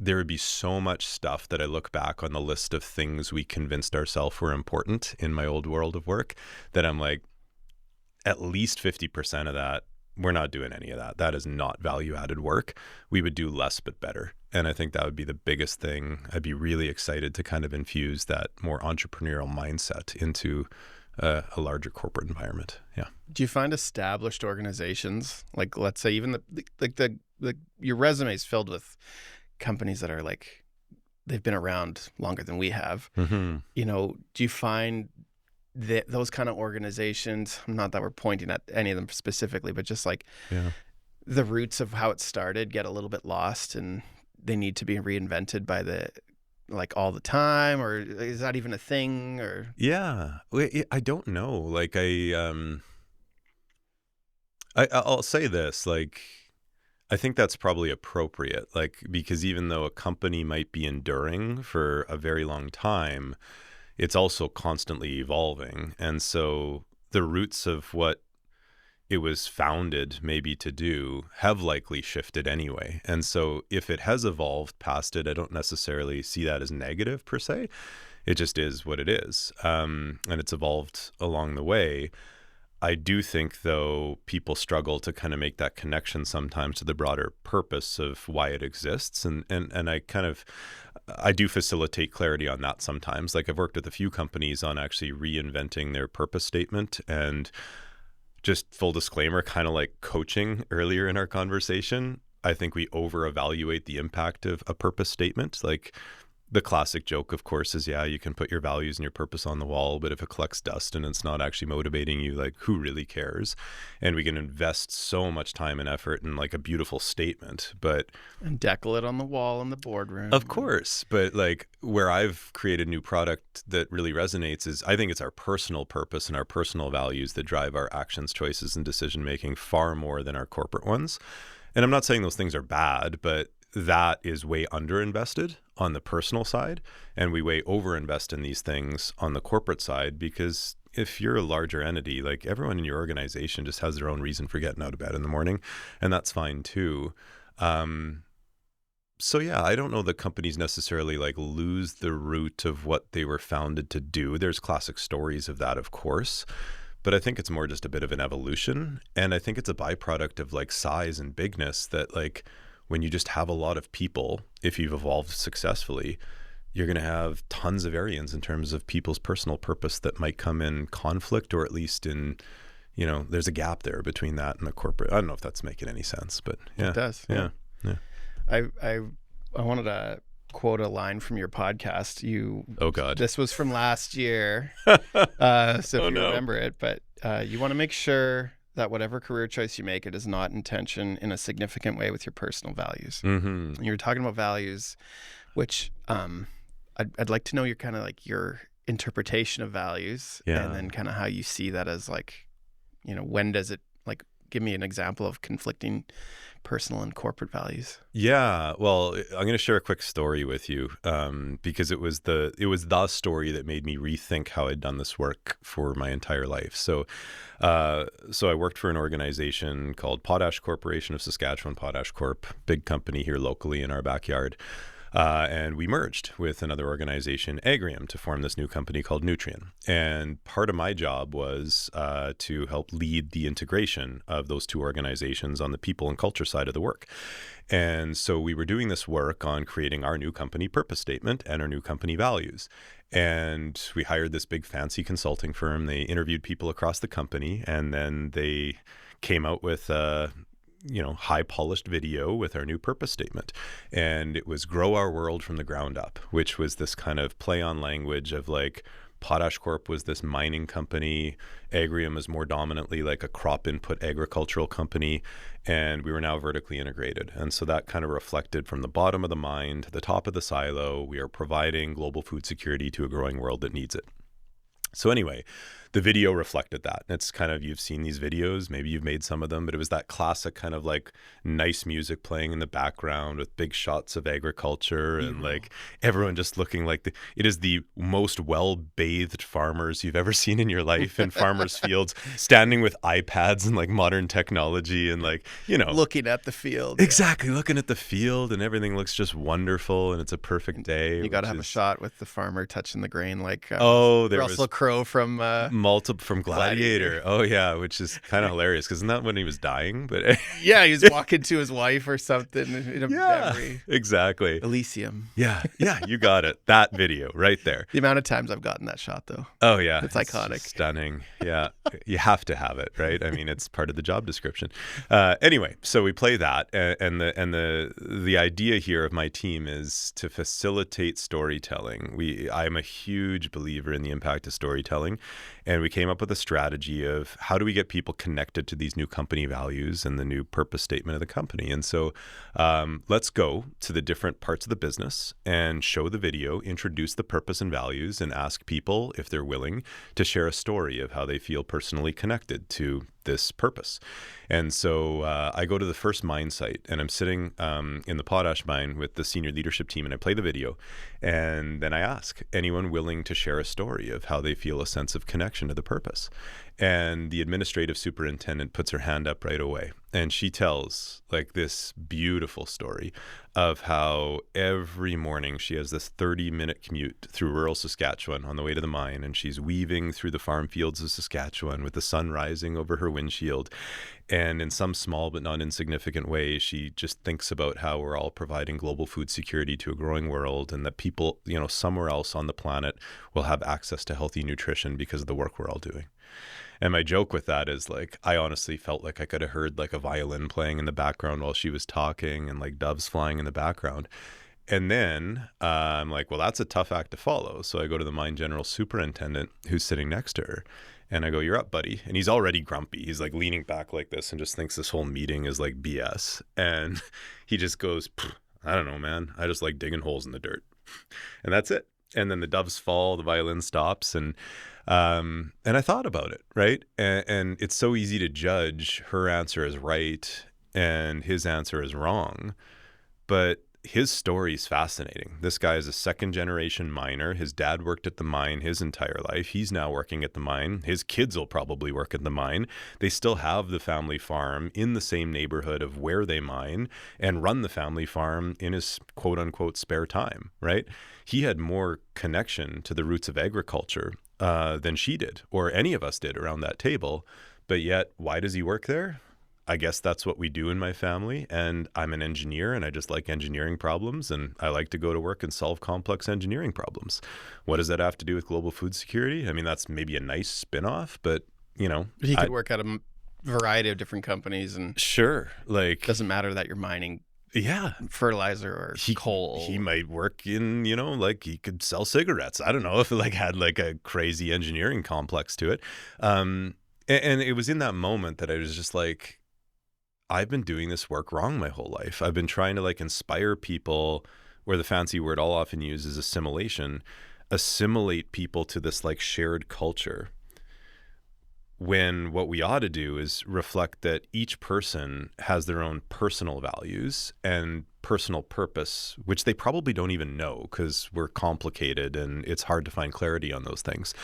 there would be so much stuff that I look back on the list of things we convinced ourselves were important in my old world of work, that I'm like, at least 50% of that, we're not doing any of that. That is not value added work. We would do less but better. And I think that would be the biggest thing. I'd be really excited to kind of infuse that more entrepreneurial mindset into a larger corporate environment. Yeah. Do you find established organizations, like let's say even your resume is filled with companies that are like, they've been around longer than we have. Do you find that those kind of organizations, not that we're pointing at any of them specifically, but just like the roots of how it started get a little bit lost and they need to be reinvented by all the time, or is that even a thing? Or I don't know. Like I'll say this, like, I think that's probably appropriate, like, because even though a company might be enduring for a very long time, it's also constantly evolving. And so the roots of what it was founded maybe to do have likely shifted anyway. And so if it has evolved past it, I don't necessarily see that as negative per se. It just is what it is. And it's evolved along the way. I do think, though, people struggle to kind of make that connection sometimes to the broader purpose of why it exists. And I do facilitate clarity on that sometimes. Like, I've worked with a few companies on actually reinventing their purpose statement. And just full disclaimer, kind of like coaching earlier in our conversation, I think we over-evaluate the impact of a purpose statement. Like, the classic joke, of course, is, you can put your values and your purpose on the wall, but if it collects dust and it's not actually motivating you, like, who really cares? And we can invest so much time and effort in like a beautiful statement, and decal it on the wall in the boardroom. Of course. But like, where I've created new product that really resonates is, I think it's our personal purpose and our personal values that drive our actions, choices, and decision making far more than our corporate ones. And I'm not saying those things are bad, but that is way underinvested on the personal side, and we way overinvest in these things on the corporate side, because if you're a larger entity, like, everyone in your organization just has their own reason for getting out of bed in the morning, and that's fine too. So I don't know that companies necessarily like lose the root of what they were founded to do. There's classic stories of that, of course, but I think it's more just a bit of an evolution. And I think it's a byproduct of like size and bigness, that like, when you just have a lot of people, if you've evolved successfully, you're going to have tons of variants in terms of people's personal purpose that might come in conflict, or at least in, there's a gap there between that and the corporate. I don't know if that's making any sense, but It does. Yeah. I wanted to quote a line from your podcast. Oh God. This was from last year. So if you no. remember it, but you want to make sure that whatever career choice you make, it is not in tension in a significant way with your personal values. Mm-hmm. And you're talking about values, which I'd like to know your kind of like your interpretation of values, Yeah. and then kind of how you see that as like, when does it, like, give me an example of conflicting personal and corporate values. Yeah, well, I'm going to share a quick story with you because it was the story that made me rethink how I'd done this work for my entire life. So I worked for an organization called Potash Corporation of Saskatchewan, Potash Corp, big company here locally in our backyard. And we merged with another organization, Agrium, to form this new company called Nutrien. And part of my job was to help lead the integration of those two organizations on the people and culture side of the work. And so we were doing this work on creating our new company purpose statement and our new company values. And we hired this big fancy consulting firm. They interviewed people across the company, and then they came out with high polished video with our new purpose statement. And it was grow our world from the ground up, which was this kind of play on language of like Potash Corp was this mining company. Agrium is more dominantly like a crop input agricultural company. And we were now vertically integrated. And so that kind of reflected from the bottom of the mine to the top of the silo. We are providing global food security to a growing world that needs it. So anyway, the video reflected that. And it's kind of, you've seen these videos, maybe you've made some of them, but it was that classic kind of like nice music playing in the background with big shots of agriculture and like everyone just looking like it is the most well-bathed farmers you've ever seen in your life in farmers' fields, standing with iPads and like modern technology and like, looking at the field. Exactly. Looking at the field and everything looks just wonderful and it's a perfect day. You got to have a shot with the farmer touching the grain like there Russell was Crowe from multiple from Gladiator. Oh yeah, which is kind of hilarious because isn't that when he was dying? But yeah, he was walking to his wife or something in a memory. Exactly. Elysium. Yeah, you got it. That video right there. The amount of times I've gotten that shot though. Oh yeah, it's iconic, just stunning. Yeah, you have to have it, right? I mean, it's part of the job description. Anyway, so we play that, and the idea here of my team is to facilitate storytelling. I'm a huge believer in the impact of storytelling. And we came up with a strategy of how do we get people connected to these new company values and the new purpose statement of the company. And so let's go to the different parts of the business and show the video, introduce the purpose and values, and ask people if they're willing to share a story of how they feel personally connected to this purpose. And so I go to the first mine site and I'm sitting in the potash mine with the senior leadership team and I play the video. And then I ask anyone willing to share a story of how they feel a sense of connection to the purpose. And the administrative superintendent puts her hand up right away. And she tells like this beautiful story of how every morning she has this 30-minute commute through rural Saskatchewan on the way to the mine. And she's weaving through the farm fields of Saskatchewan with the sun rising over her windshield. And in some small but not insignificant way, she just thinks about how we're all providing global food security to a growing world and that people, somewhere else on the planet will have access to healthy nutrition because of the work we're all doing. And my joke with that is like, I honestly felt like I could have heard like a violin playing in the background while she was talking and like doves flying in the background. And then I'm like, well, that's a tough act to follow. So I go to the mine general superintendent who's sitting next to her. And I go, you're up, buddy. And he's already grumpy. He's like leaning back like this and just thinks this whole meeting is like BS. And he just goes, I don't know, man. I just like digging holes in the dirt. And that's it. And then the doves fall, the violin stops. And I thought about it, right? And it's so easy to judge her answer as right and his answer is wrong. But his story is fascinating. This guy is a second generation miner. His dad worked at the mine his entire life. He's now working at the mine. His kids will probably work at the mine. They still have the family farm in the same neighborhood of where they mine and run the family farm in his quote unquote spare time, right? He had more connection to the roots of agriculture than she did or any of us did around that table. But yet, why does he work there? I guess that's what we do in my family. And I'm an engineer and I just like engineering problems. And I like to go to work and solve complex engineering problems. What does that have to do with global food security? I mean, that's maybe a nice spin-off, but he could work at a variety of different companies and sure. Like, doesn't matter that you're mining fertilizer or coal. He might work in, like he could sell cigarettes. I don't know if it like had like a crazy engineering complex to it. And it was in that moment that I was just like, I've been doing this work wrong my whole life. I've been trying to like inspire people, where the fancy word I'll often use is assimilate people to this like shared culture, when what we ought to do is reflect that each person has their own personal values and personal purpose, which they probably don't even know because we're complicated and it's hard to find clarity on those things.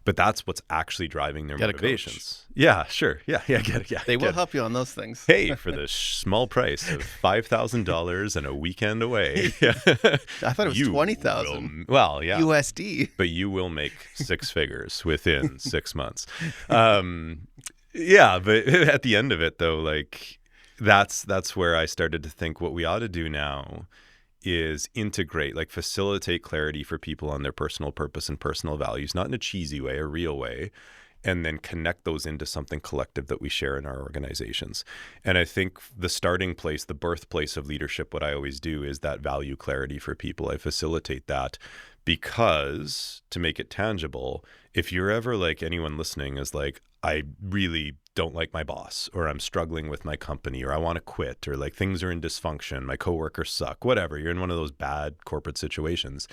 But that's what's actually driving their motivations. Yeah, sure. Yeah, get it. Yeah, they will help you on those things. Hey, for the small price of $5,000 and a weekend away. I thought it was $20,000. Well, yeah, USD. But you will make six figures within 6 months. Yeah, but at the end of it, though, like that's where I started to think what we ought to do now is integrate, like facilitate clarity for people on their personal purpose and personal values, not in a cheesy way, a real way, and then connect those into something collective that we share in our organizations. And I think the starting place, the birthplace of leadership, what I always do is that value clarity for people. I facilitate that because, to make it tangible, if you're ever like, anyone listening is like, I really don't like my boss, or I'm struggling with my company, or I want to quit, or like things are in dysfunction, my coworkers suck, whatever, you're in one of those bad corporate situations.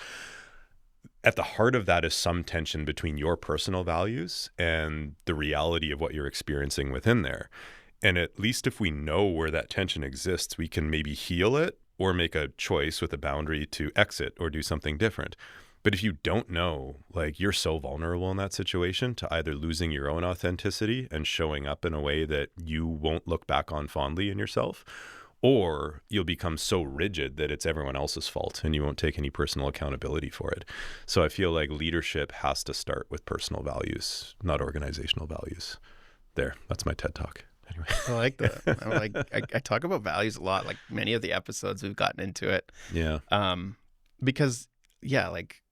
At the heart of that is some tension between your personal values and the reality of what you're experiencing within there. And at least if we know where that tension exists, we can maybe heal it or make a choice with a boundary to exit or do something different. But if you don't know, like, you're so vulnerable in that situation to either losing your own authenticity and showing up in a way that you won't look back on fondly in yourself, or you'll become so rigid that it's everyone else's fault and you won't take any personal accountability for it. So I feel like leadership has to start with personal values, not organizational values. There, that's my TED Talk. Anyway. I like that. I talk about values a lot. Like many of the episodes we've gotten into it. Yeah. Because like,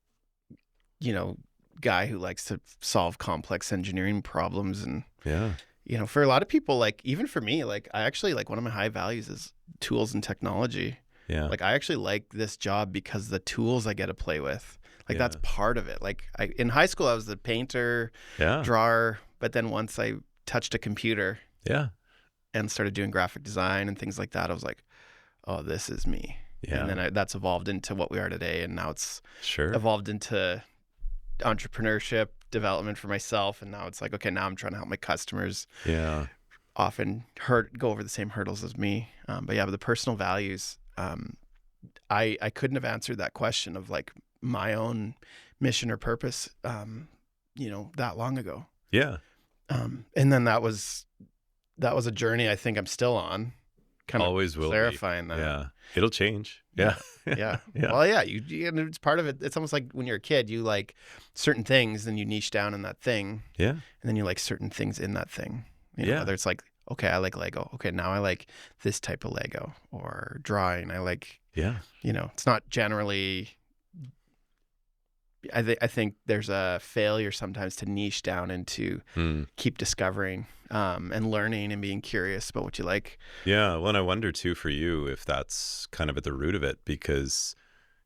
you know, guy who likes to solve complex engineering problems, and yeah, you know, for a lot of people, like even for me, like I actually like one of my high values is tools and technology. Yeah. Like I actually like this job because the tools I get to play with, like that's part of it. Like in high school, I was the painter, drawer, but then once I touched a computer, and started doing graphic design and things like that, I was like, oh, this is me. Yeah. And then that's evolved into what we are today, and now it's evolved into entrepreneurship, development for myself, and now it's like, okay, now I'm trying to help my customers. Yeah. Often go over the same hurdles as me. But the personal values, I couldn't have answered that question of like my own mission or purpose, that long ago. Yeah. And then that was a journey I think I'm still on. Kind of always will clarifying be. that. Yeah. It'll change. Yeah. Yeah. Well, yeah, and it's part of it. It's almost like when you're a kid, you like certain things, then you niche down in that thing. Yeah. And then you like certain things in that thing. You know, whether it's like, okay, I like Lego. Okay, now I like this type of Lego, or drawing. I like, it's not generally, I think there's a failure sometimes to niche down into keep discovering and learning and being curious about what you like. Yeah. Well, and I wonder too for you if that's kind of at the root of it, because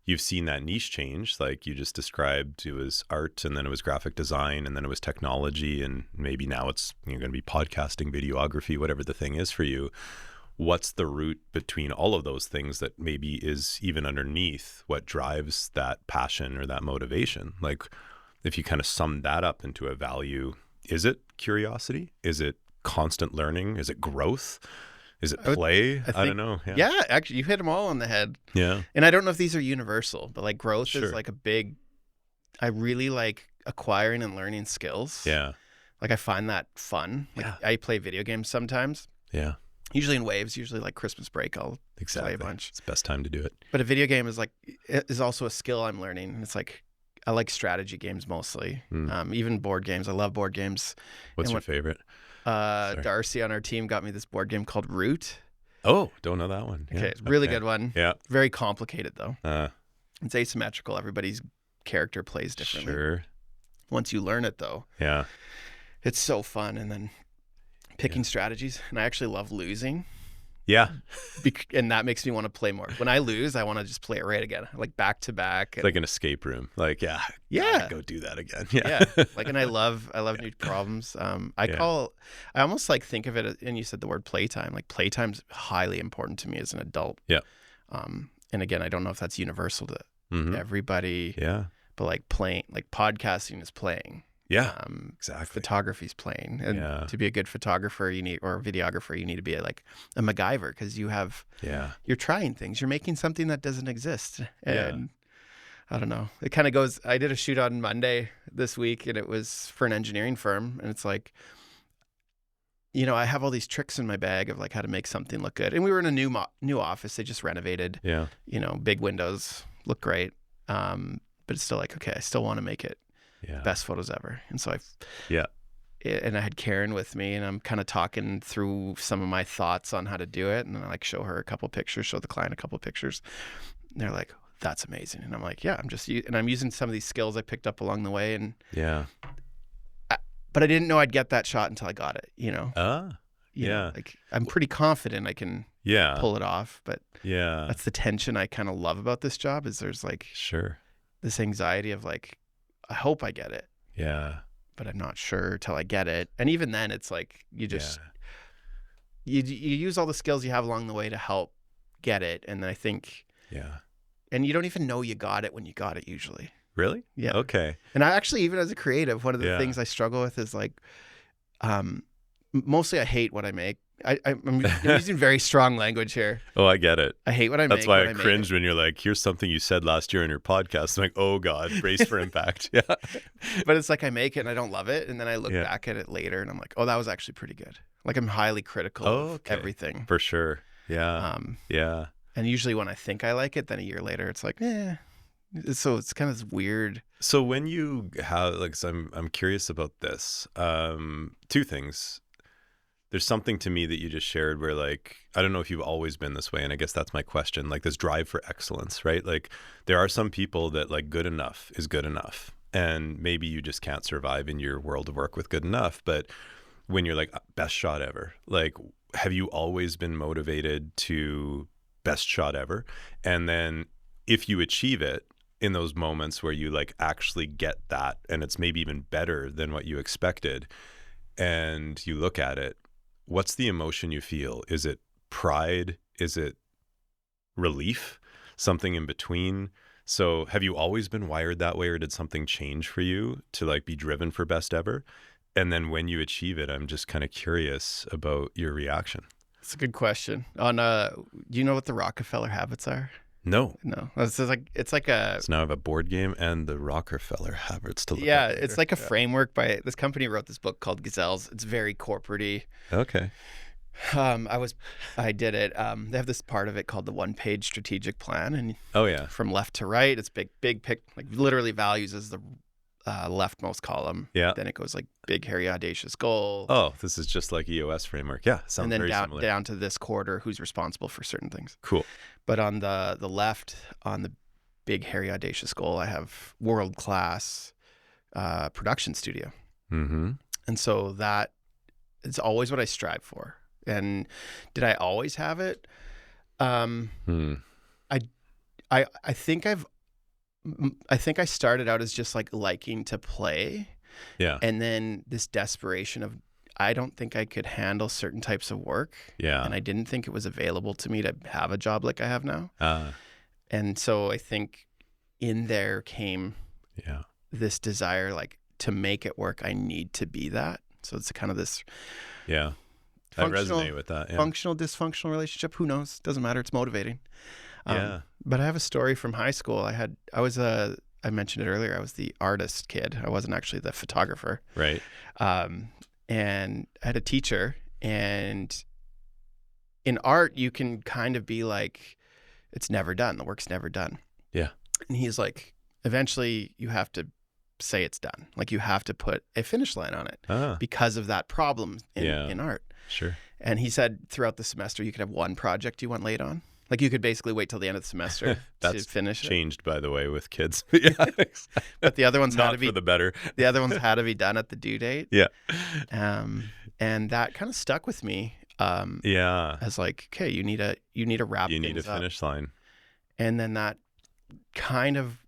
you've seen that niche change. Like you just described, it was art, and then it was graphic design, and then it was technology, and maybe now it's going to be podcasting, videography, whatever the thing is for you. What's the root between all of those things that maybe is even underneath what drives that passion or that motivation? Like if you kind of sum that up into a value, is it curiosity? Is it constant learning? Is it growth? Is it play? I don't know. Yeah, actually you hit them all on the head. Yeah. And I don't know if these are universal, but like growth is like I really like acquiring and learning skills. Yeah. Like I find that fun. Like I play video games sometimes. Yeah. Usually in waves, usually like Christmas break, I'll play a bunch. It's the best time to do it. But a video game is also a skill I'm learning. And it's like, I like strategy games mostly. Even board games. I love board games. What's your favorite? Darcy on our team got me this board game called Root. Oh, don't know that one. Okay, it's a really good one. Yeah. Very complicated though. It's asymmetrical. Everybody's character plays differently. Sure. Once you learn it though, it's so fun. And then picking strategies. And I actually love losing. Yeah. And that makes me want to play more. When I lose, I want to just play it right again, like back to back. It's like an escape room. Like, yeah, go do that again. Yeah. Like, and I love new problems. I almost like think of it, and you said the word playtime. Like, playtime's highly important to me as an adult. Yeah. And again, I don't know if that's universal to everybody. Yeah. But like playing, like podcasting is playing. Yeah. Exactly. Photography's playing, and to be a good photographer, or a videographer, you need to be like a MacGyver, because you're trying things, you're making something that doesn't exist, and I don't know. It kind of goes. I did a shoot on Monday this week, and it was for an engineering firm, and it's like, I have all these tricks in my bag of like how to make something look good, and we were in a new office. They just renovated. Yeah. Big windows, look great, but it's still like, okay, I still want to make it. Best photos ever. And so I had Karen with me, and I'm kind of talking through some of my thoughts on how to do it. And then I like show her a couple pictures, show the client a couple pictures. And they're like, that's amazing. And I'm like, yeah, I'm using some of these skills I picked up along the way. And but I didn't know I'd get that shot until I got it, like I'm pretty confident I can pull it off, but that's the tension I kind of love about this job, is there's like this anxiety of like, I hope I get it. Yeah. But I'm not sure till I get it. And even then, it's like you just you use all the skills you have along the way to help get it. And I think and you don't even know you got it when you got it usually. Really? Yeah. Okay. And I actually, even as a creative, one of the things I struggle with is like, mostly I hate what I make. I'm using very strong language here. Oh, I get it. I hate what I make. That's why I cringe when you're like, here's something you said last year in your podcast. I'm like, oh God, brace for impact. Yeah. But it's like I make it and I don't love it. And then I look back at it later and I'm like, oh, that was actually pretty good. Like, I'm highly critical of everything. For sure. Yeah. And usually when I think I like it, then a year later, it's like, So it's kind of this weird. So when you have, like, so I'm curious about this. Two things. There's something to me that you just shared where, like, I don't know if you've always been this way, and I guess that's my question, like this drive for excellence, right? Like, there are some people that like good enough is good enough, and maybe you just can't survive in your world of work with good enough. But when you're like best shot ever, like, have you always been motivated to best shot ever? And then if you achieve it in those moments where you like actually get that, and it's maybe even better than what you expected, and you look at it, what's the emotion you feel? Is it pride? Is it relief? Something in between? So have you always been wired that way, or did something change for you to like be driven for best ever? And then when you achieve it, I'm just kind of curious about your reaction. It's a good question. Do you know what the Rockefeller habits are? No. It's like a. So now I have a board game and the Rockefeller habits to look at. Yeah, it's like a framework by this company wrote this book called Gazelles. It's very corporate-y. Okay. I did it. They have this part of it called the one-page strategic plan, and from left to right, it's big pick, like literally values is the leftmost column. Yeah. Then it goes like big, hairy, audacious goal. Oh, this is just like EOS framework. Yeah, sounds very similar. And then down to this quarter, who's responsible for certain things. Cool. But on the left, on the big, hairy, audacious goal, I have world-class production studio. Mm-hmm. And so that is always what I strive for. And did I always have it? I think I started out as just like liking to play. Yeah. And then this desperation of, I don't think I could handle certain types of work. Yeah. And I didn't think it was available to me to have a job like I have now. And so I think in there came this desire, like, to make it work, I need to be that. So it's kind of this I resonate with that. Yeah. Functional, dysfunctional relationship. Who knows? Doesn't matter. It's motivating. But I have a story from high school. I mentioned it earlier. I was the artist kid. I wasn't actually the photographer. Right. And I had a teacher, and in art, you can kind of be like, it's never done. The work's never done. Yeah. And he's like, eventually you have to say it's done. Like, you have to put a finish line on it because of that problem in art. Sure. And he said throughout the semester, you could have one project you want laid on. Like, you could basically wait till the end of the semester to finish it. Changed, by the way, with kids. But the other ones had to be for the better. The other ones had to be done at the due date. Yeah. And that kind of stuck with me. Yeah. as like, okay, you need to wrap You need a things up. finish line. And then that kind of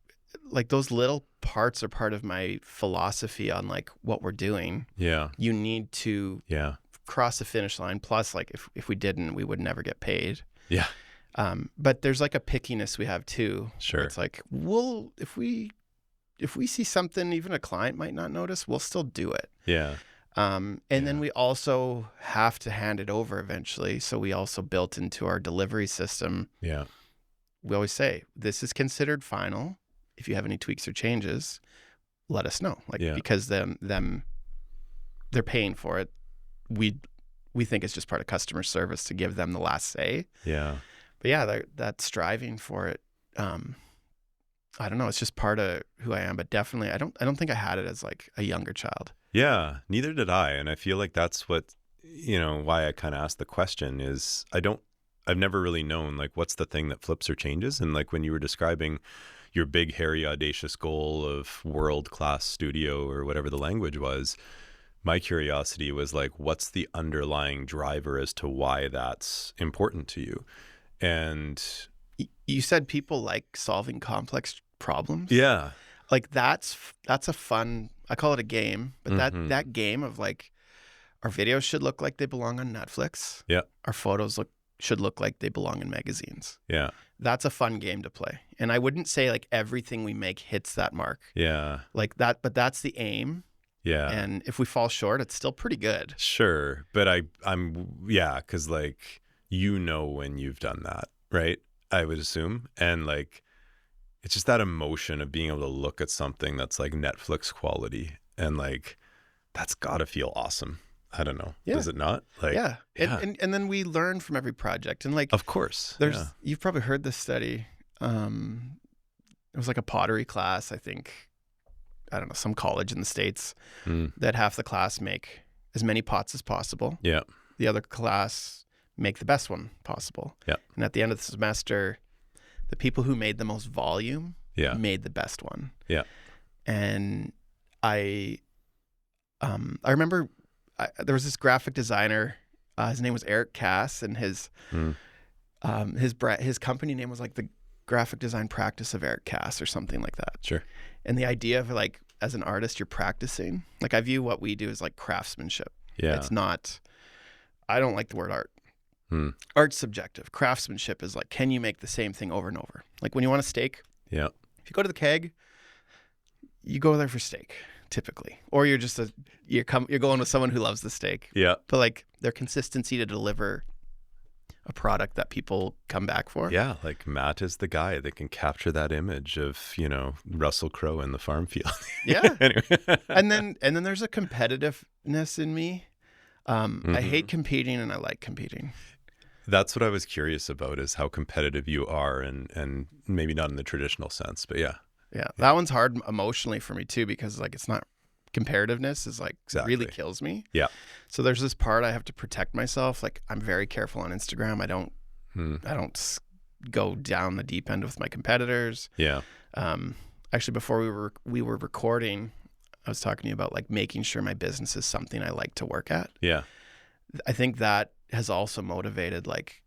like those little parts are part of my philosophy on like what we're doing. Yeah. You need to Yeah. cross the finish line. Plus, like if we didn't, we would never get paid. Yeah. But there's like a pickiness we have too. Sure. It's like, if we see something even a client might not notice, we'll still do it. Yeah. And then we also have to hand it over eventually. So we also built into our delivery system. Yeah. We always say, this is considered final. If you have any tweaks or changes, let us know. Like, because them they're paying for it. We think it's just part of customer service to give them the last say. Yeah. But yeah, that striving for it. I don't know. It's just part of who I am. But definitely, I don't think I had it as like a younger child. Yeah, neither did I. And I feel like that's what, why I kind of asked the question is I've never really known like what's the thing that flips or changes. And like when you were describing your big, hairy, audacious goal of world-class studio or whatever the language was, my curiosity was like, what's the underlying driver as to why that's important to you? And you said people like solving complex problems. Yeah. Like that's a fun, I call it a game, but that game of like our videos should look like they belong on Netflix. Yeah. Our photos should look like they belong in magazines. Yeah. That's a fun game to play. And I wouldn't say like everything we make hits that mark. Yeah. Like that, but that's the aim. Yeah. And if we fall short, it's still pretty good. Sure. But because like, when you've done that, right? I would assume. And like, it's just that emotion of being able to look at something that's like Netflix quality and like, that's gotta feel awesome. I don't know. Yeah. Does it not? Like, yeah. And then we learn from every project. And like, of course, you've probably heard this study. It was like a pottery class, I think, I don't know, some college in the States that half the class make as many pots as possible. Yeah. The other class make the best one possible. Yeah. And at the end of the semester, the people who made the most volume made the best one. Yeah. And I remember there was this graphic designer. His name was Eric Cass, and his company name was like the Graphic Design Practice of Eric Cass or something like that. Sure. And the idea of like, as an artist, you're practicing. Like I view what we do as like craftsmanship. Yeah. It's not, I don't like the word art. Art's subjective. Craftsmanship is like, can you make the same thing over and over? Like when you want a steak, if you go to the keg, you go there for steak typically, or you're just you're going with someone who loves the steak. Yeah. But like their consistency to deliver a product that people come back for. Yeah, like Matt is the guy that can capture that image of, Russell Crowe in the farm field. Yeah. Anyway. and then there's a competitiveness in me. I hate competing and I like competing. That's what I was curious about, is how competitive you are, and maybe not in the traditional sense, but yeah. Yeah. That one's hard emotionally for me too, because like it's not, comparativeness is like really kills me. Yeah. So there's this part I have to protect myself. Like I'm very careful on Instagram. I don't go down the deep end with my competitors. Yeah. Actually, before we were recording, I was talking to you about like making sure my business is something I like to work at. Yeah. I think that has also motivated like,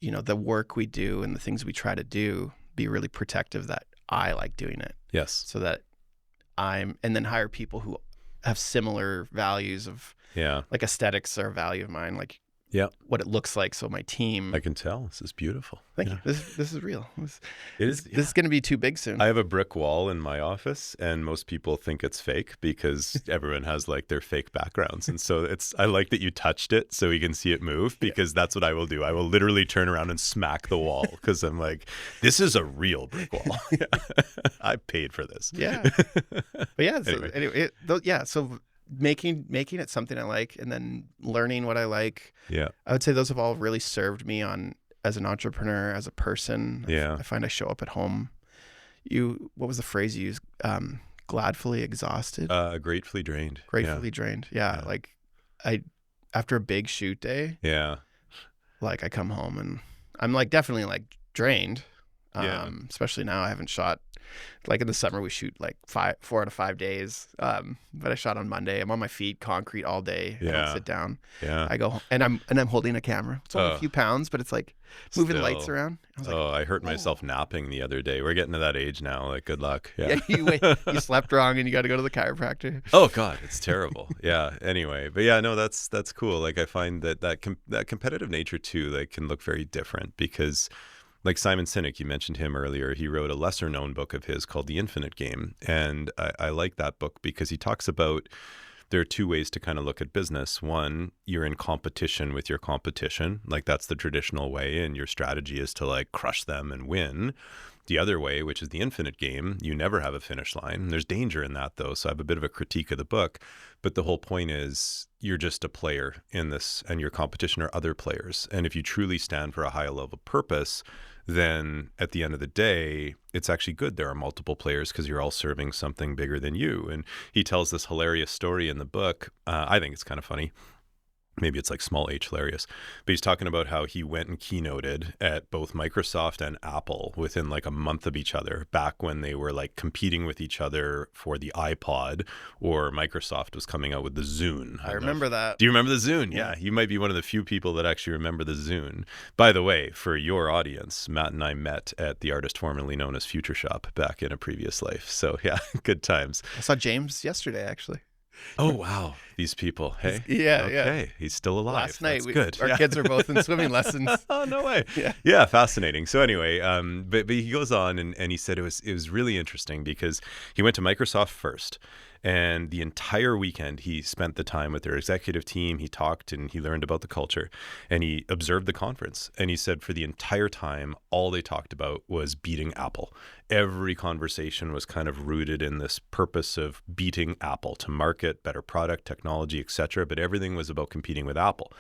the work we do and the things we try to do, be really protective that I like doing it. Yes. So that and then hire people who have similar values of like aesthetics are a value of mine, like what it looks like. So my team, I can tell this is beautiful. Thank you. This is real. This is going to be too big soon. I have a brick wall in my office, and most people think it's fake because everyone has like their fake backgrounds. And so I like that you touched it so we can see it move, because that's what I will do. I will literally turn around and smack the wall because I'm like, this is a real brick wall. I paid for this. Yeah. But yeah. So anyway so making it something I like, and then learning what I like. Yeah. I would say those have all really served me as an entrepreneur, as a person. Yeah. I find I show up at home. What was the phrase you used? Gladfully exhausted? Gratefully drained. Gratefully drained. Yeah. Like after a big shoot day. Yeah. Like I come home and I'm like definitely like drained. Especially now I haven't shot like in the summer, we shoot like 4 out of 5 days. But I shot on Monday. I'm on my feet, concrete all day. I don't sit down. Yeah. I go and I'm holding a camera. It's only a few pounds, but it's like moving lights around. I was like, I hurt myself napping the other day. We're getting to that age now. Like, good luck. Yeah, you slept wrong and you got to go to the chiropractor. Oh God, it's terrible. Yeah. Anyway, but yeah, no, that's cool. Like, I find that competitive nature too, like, can look very different because, like Simon Sinek, you mentioned him earlier. He wrote a lesser known book of his called The Infinite Game, and I like that book because he talks about there are two ways to kind of look at business. One, you're in competition with your competition, like that's the traditional way, and your strategy is to like crush them and win. The other way, which is the infinite game, you never have a finish line. There's danger in that though, so I have a bit of a critique of the book, but the whole point is you're just a player in this, and your competition are other players. And if you truly stand for a high level purpose, then at the end of the day, it's actually good there are multiple players because you're all serving something bigger than you. And he tells this hilarious story in the book. I think it's kind of funny. Maybe it's like small h hilarious, but he's talking about how he went and keynoted at both Microsoft and Apple within like a month of each other, back when they were like competing with each other for the iPod, or Microsoft was coming out with the Zune. I remember that. Do you remember the Zune? Yeah. You might be one of the few people that actually remember the Zune. By the way, for your audience, Matt and I met at the artist formerly known as Future Shop back in a previous life. So yeah, good times. I saw James yesterday, actually. Oh, wow. These people. Hey. Yeah. Okay. He's still alive. Last night, good. Our kids are both in swimming lessons. Oh, no way. Yeah. Fascinating. So anyway, but he goes on and he said it was really interesting because he went to Microsoft first. And the entire weekend, he spent the time with their executive team. He talked and he learned about the culture, and he observed the conference. And he said for the entire time, all they talked about was beating Apple. Every conversation was kind of rooted in this purpose of beating Apple to market, better product, technology, etc. But everything was about competing with Apple.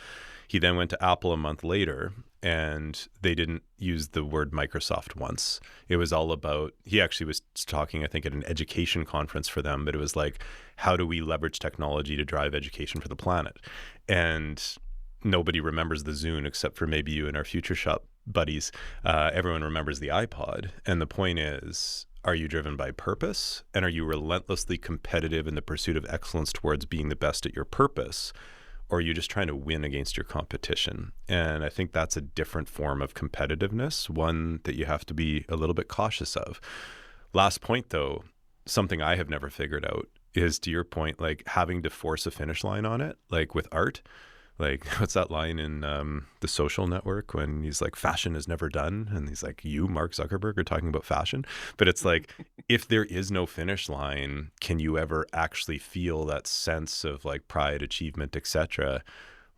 He then went to Apple a month later, and they didn't use the word Microsoft once. It was all about, he actually was talking, I think, at an education conference for them, but it was like, how do we leverage technology to drive education for the planet? And nobody remembers the Zune except for maybe you and our Future Shop buddies. Everyone remembers the iPod. And the point is, are you driven by purpose? And are you relentlessly competitive in the pursuit of excellence towards being the best at your purpose? Or are you just trying to win against your competition? And I think that's a different form of competitiveness, one that you have to be a little bit cautious of. Last point, though, something I have never figured out is, to your point, like having to force a finish line on it, like with art. Like, what's that line in The Social Network when he's like, fashion is never done? And he's like, you, Mark Zuckerberg, are talking about fashion. But it's like, if there is no finish line, can you ever actually feel that sense of like pride, achievement, etc.?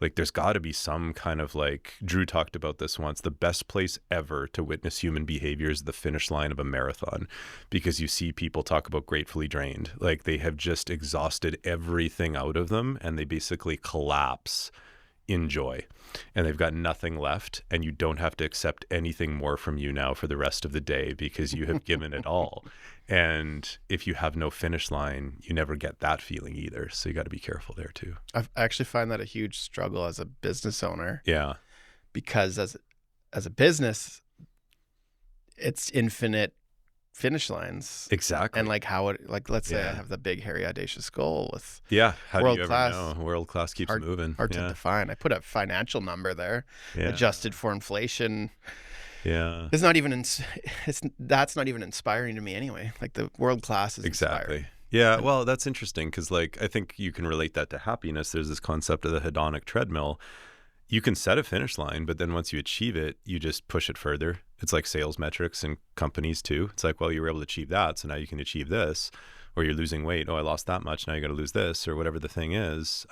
Like, there's got to be some kind of like, Drew talked about this once, the best place ever to witness human behavior is the finish line of a marathon, because you see people talk about gratefully drained. Like, they have just exhausted everything out of them and they basically collapse in joy, and they've got nothing left, and you don't have to accept anything more from you now for the rest of the day because you have given it all. And if you have no finish line, you never get that feeling either. So you got to be careful there too. I actually find that a huge struggle as a business owner. Yeah. Because as a business, it's infinite finish lines. Exactly. And like how it, like, let's say I have the big, hairy, audacious goal with how world do you class. ever know? World class keeps moving. Hard to define. I put a financial number there, adjusted for inflation. Yeah. It's not even, that's not even inspiring to me anyway. Like, the world class is inspiring. Yeah. Well, that's interesting because, like, I think you can relate that to happiness. There's this concept of the hedonic treadmill. You can set a finish line, but then once you achieve it, you just push it further. It's like sales metrics in companies too. It's like, well, you were able to achieve that, so now you can achieve this. Or you're losing weight. Oh, I lost that much. Now you got to lose this, or whatever the thing is.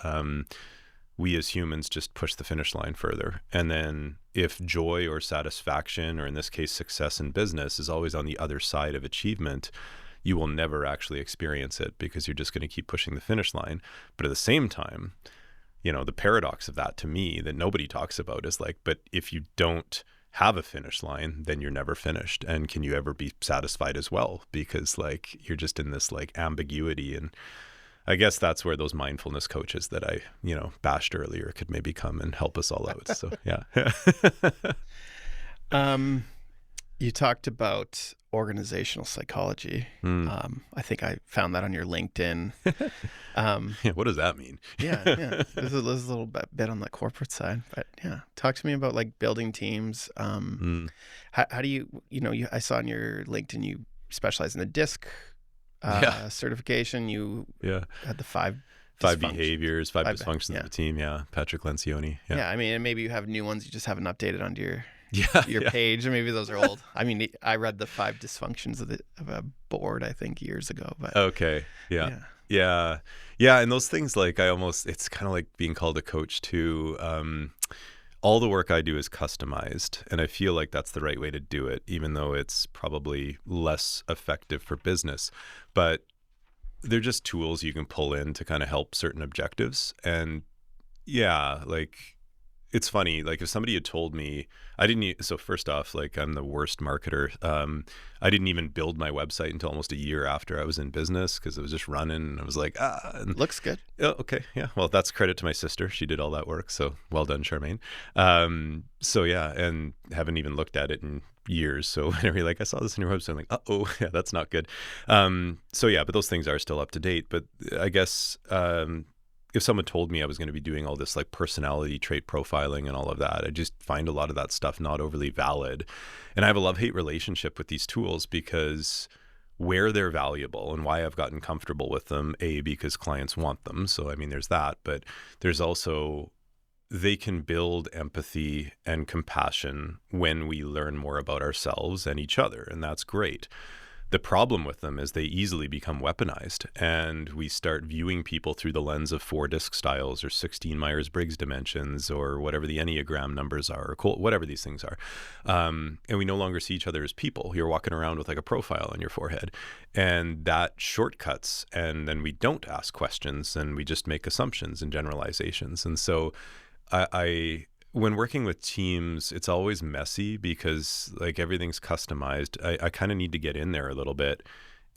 We as humans just push the finish line further. And then if joy or satisfaction, or in this case, success in business, is always on the other side of achievement, you will never actually experience it because you're just going to keep pushing the finish line. But at the same time, you know, the paradox of that to me that nobody talks about is like, but if you don't have a finish line, then you're never finished. And can you ever be satisfied as well? Because like, you're just in this like ambiguity. And I guess that's where those mindfulness coaches that I, bashed earlier could maybe come and help us all out. So, yeah. You talked about organizational psychology. Hmm. I think I found that on your LinkedIn. Yeah, what does that mean? Yeah. This is a little bit on the corporate side, but yeah, talk to me about like building teams. Hmm. How do I saw on your LinkedIn you specialize in the DISC Yeah. certification. You Yeah. had the five Behaviors, five dysfunctions yeah. of the team. Yeah. Patrick Lencioni. Yeah. Yeah, I mean, and maybe you have new ones you just haven't updated onto Yeah. your page, or maybe those are old. I mean, I read the five dysfunctions of a board, I think, years ago. But Okay. Yeah. And those things, like, it's kind of like being called a coach too. All the work I do is customized, and I feel like that's the right way to do it, even though it's probably less effective for business. But they're just tools you can pull in to kind of help certain objectives. And yeah, like, it's funny, like if somebody had told me, so first off, like, I'm the worst marketer. I didn't even build my website until almost a year after I was in business, because it was just running, and I was like, and, looks good. oh, okay. Yeah. Well, that's credit to my sister. She did all that work. So well done, Charmaine. So yeah, and haven't even looked at it in years. So whenever you're like, I saw this on your website, I'm like, oh, yeah, that's not good. So yeah, but those things are still up to date. But I guess, if someone told me I was going to be doing all this like personality trait profiling and all of that, I just find a lot of that stuff not overly valid. And I have a love-hate relationship with these tools, because where they're valuable and why I've gotten comfortable with them, because clients want them. So, I mean, there's that, but there's also, they can build empathy and compassion when we learn more about ourselves and each other. And that's great. The problem with them is they easily become weaponized, and we start viewing people through the lens of 4 DISC styles or 16 Myers-Briggs dimensions or whatever the Enneagram numbers are, or whatever these things are. And we no longer see each other as people. You're walking around with like a profile on your forehead, and that shortcuts. And then we don't ask questions, and we just make assumptions and generalizations. And so when working with teams, it's always messy, because like everything's customized. I kind of need to get in there a little bit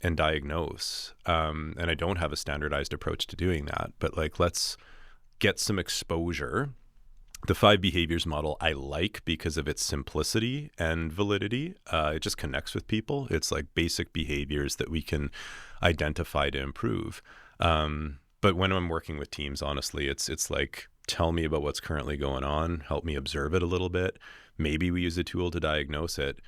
and diagnose. And I don't have a standardized approach to doing that, but like, let's get some exposure. The 5 behaviors model I like because of its simplicity and validity. It just connects with people. It's like basic behaviors that we can identify to improve. But when I'm working with teams, honestly, it's like, tell me about what's currently going on, help me observe it a little bit. Maybe we use a tool to diagnose it.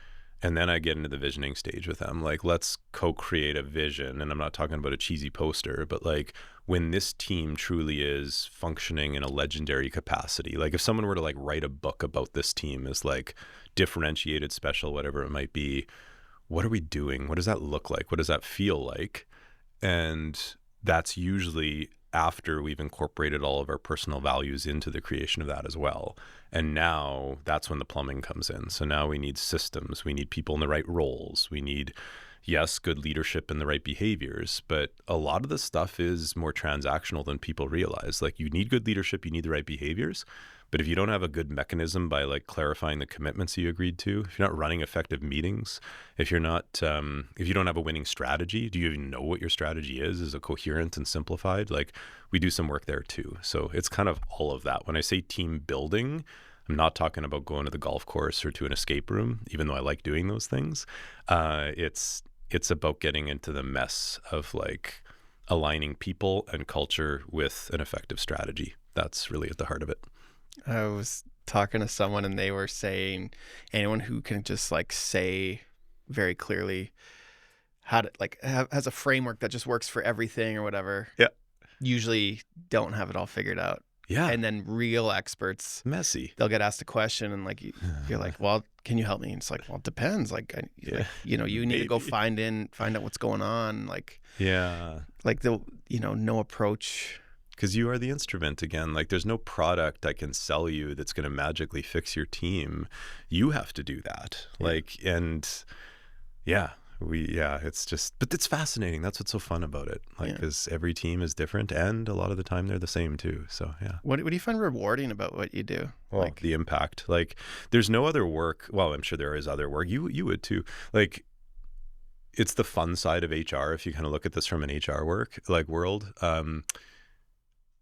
And then I get into the visioning stage with them. Like, let's co-create a vision. And I'm not talking about a cheesy poster, but like, when this team truly is functioning in a legendary capacity, like if someone were to like write a book about this team as like differentiated, special, whatever it might be, what are we doing? What does that look like? What does that feel like? And that's usually after we've incorporated all of our personal values into the creation of that as well. And now that's when the plumbing comes in. So now we need systems, we need people in the right roles, we need, yes, good leadership and the right behaviors, but a lot of the stuff is more transactional than people realize. Like, you need good leadership, you need the right behaviors, but if you don't have a good mechanism by like clarifying the commitments you agreed to, if you're not running effective meetings, if you're not, if you don't have a winning strategy, do you even know what your strategy is? Is it coherent and simplified? Like, we do some work there too. So it's kind of all of that. When I say team building, I'm not talking about going to the golf course or to an escape room, even though I like doing those things. It's about getting into the mess of like aligning people and culture with an effective strategy. That's really at the heart of it. I was talking to someone, and they were saying anyone who can just like say very clearly how to like has a framework that just works for everything or whatever. Yeah. Usually don't have it all figured out. Yeah. And then real experts, messy. They'll get asked a question, and like you're like, well, can you help me? And it's like, well, it depends. Like, you need to go find out what's going on. Like, yeah, like no approach. Because you are the instrument again. Like, there's no product I can sell you that's going to magically fix your team. You have to do that. Yeah. Like, and it's just, but it's fascinating. That's what's so fun about it. Like, because every team is different, and a lot of the time they're the same too. So yeah. What do you find rewarding about what you do? Well, like the impact. Like, there's no other work. Well, I'm sure there is other work. You would too. Like, it's the fun side of HR. If you kind of look at this from an HR work world.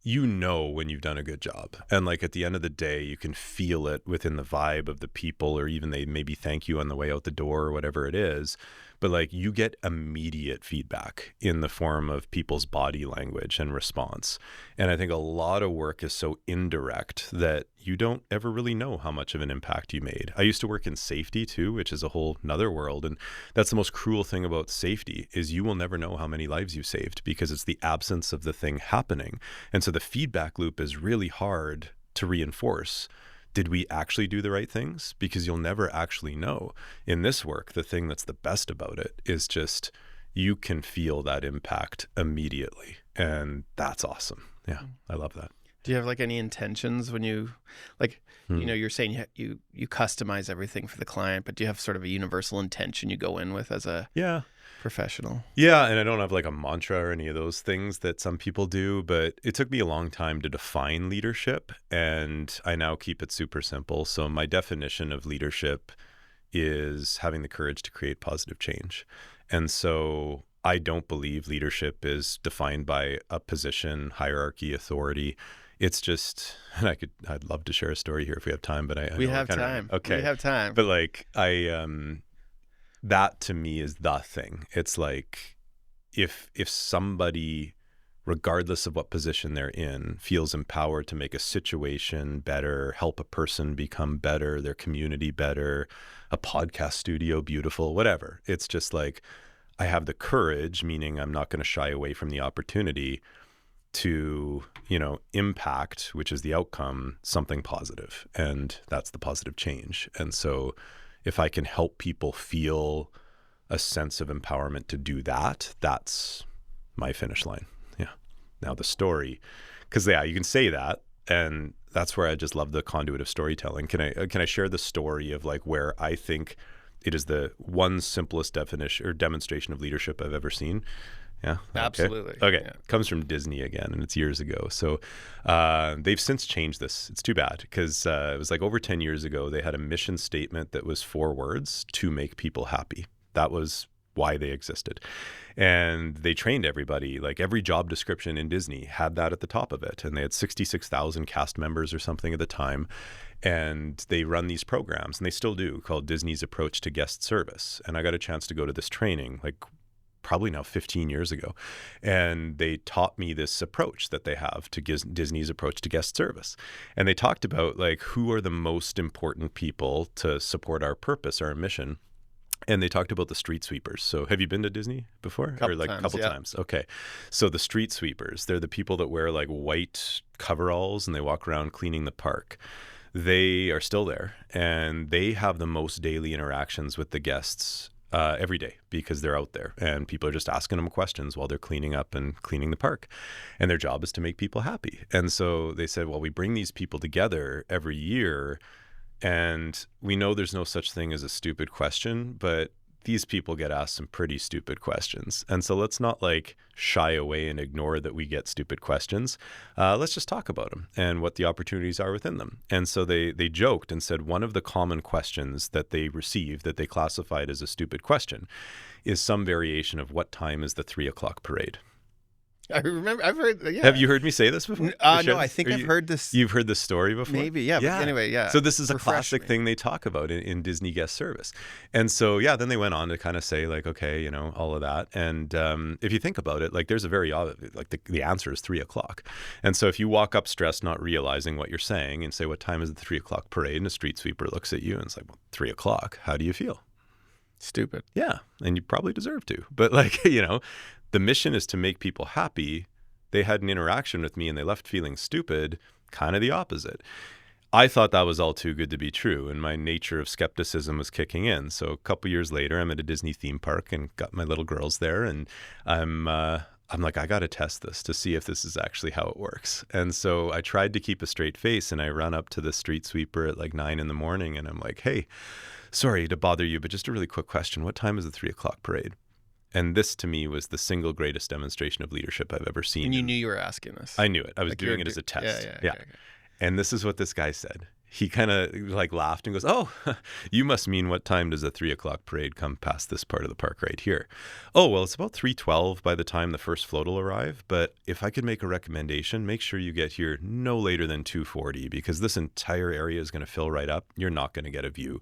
When you've done a good job, and like at the end of the day, you can feel it within the vibe of the people, or even they maybe thank you on the way out the door or whatever it is. but like you get immediate feedback in the form of people's body language and response. And I think a lot of work is so indirect that you don't ever really know how much of an impact you made. I used to work in safety too, which is a whole nother world. And that's the most cruel thing about safety is you will never know how many lives you saved because it's the absence of the thing happening. And so the feedback loop is really hard to reinforce. Did we actually do the right things? Because you'll never actually know. In this work, the thing that's the best about it is just you can feel that impact immediately. And that's awesome. Yeah, I love that. Do you have like any intentions when you like, you know, you're saying you customize everything for the client, but do you have sort of a universal intention you go in with as a professional? Yeah. And I don't have like a mantra or any of those things that some people do, but it took me a long time to define leadership. And I now keep it super simple. So my definition of leadership is having the courage to create positive change. And so I don't believe leadership is defined by a position, hierarchy, authority. It's just, and I'd love to share a story here if we have time, but we have time. Okay. We have time. But like, that to me is the thing. It's like, if somebody, regardless of what position they're in, feels empowered to make a situation better, help a person become better, their community better, a podcast studio beautiful, whatever. It's just like, I have the courage, meaning I'm not going to shy away from the opportunity to, you know, impact, which is the outcome, something positive. And that's the positive change. And so if I can help people feel a sense of empowerment to do that, that's my finish line. Yeah. Now the story, because you can say that, and that's where I just love the conduit of storytelling. Can I share the story of like where I think it is the one simplest definition or demonstration of leadership I've ever seen? Yeah, absolutely. Okay. Yeah. Comes from Disney again, and it's years ago. So they've since changed this. It's too bad because it was like over 10 years ago, they had a mission statement that was 4 words: to make people happy. That was why they existed. And they trained everybody, like every job description in Disney had that at the top of it. And they had 66,000 cast members or something at the time. And they run these programs, and they still do, called Disney's Approach to Guest Service. And I got a chance to go to this training, like probably now 15 years ago. And they taught me this approach that they have to Disney's approach to guest service. And they talked about like, who are the most important people to support our purpose, our mission. And they talked about the street sweepers. So have you been to Disney before? Couple times. Okay. So the street sweepers, they're the people that wear like white coveralls and they walk around cleaning the park. They are still there, and they have the most daily interactions with the guests every day because they're out there and people are just asking them questions while they're cleaning up and cleaning the park. And their job is to make people happy. And so they said, well, we bring these people together every year, and we know there's no such thing as a stupid question, but these people get asked some pretty stupid questions. And so let's not like shy away and ignore that we get stupid questions. Let's just talk about them and what the opportunities are within them. And so they joked and said one of the common questions that they received that they classified as a stupid question is some variation of what time is the 3:00 parade. I remember. I've heard. Yeah. Have you heard me say this before? No, I think I've heard this. You've heard this story before? Maybe, yeah. Yeah. But anyway, yeah. So this is a classic thing they talk about in Disney guest service. And so, yeah, then they went on to kind of say like, okay, you know, all of that. And if you think about it, like there's a very, like the answer is 3:00. And so if you walk up stressed, not realizing what you're saying and say, what time is the 3:00 parade? And a street sweeper looks at you and it's like, well, 3:00. How do you feel? Stupid. Yeah. And you probably deserve to. But like, you know, the mission is to make people happy. They had an interaction with me and they left feeling stupid, kind of the opposite. I thought that was all too good to be true, and my nature of skepticism was kicking in. So a couple years later, I'm at a Disney theme park and got my little girls there, and I'm like, I got to test this to see if this is actually how it works. And so I tried to keep a straight face, and I run up to the street sweeper at like 9 a.m, and I'm like, hey, sorry to bother you, but just a really quick question. What time is the 3:00 parade? And this to me was the single greatest demonstration of leadership I've ever seen. And you knew you were asking this. I knew it. I was like doing it as a test. Yeah. Okay. And this is what this guy said. He kind of like laughed and goes, oh, you must mean what time does a 3:00 parade come past this part of the park right here? Oh, well, it's about 3:12 by the time the first float will arrive. But if I could make a recommendation, make sure you get here no later than 2:40 because this entire area is going to fill right up. You're not going to get a view.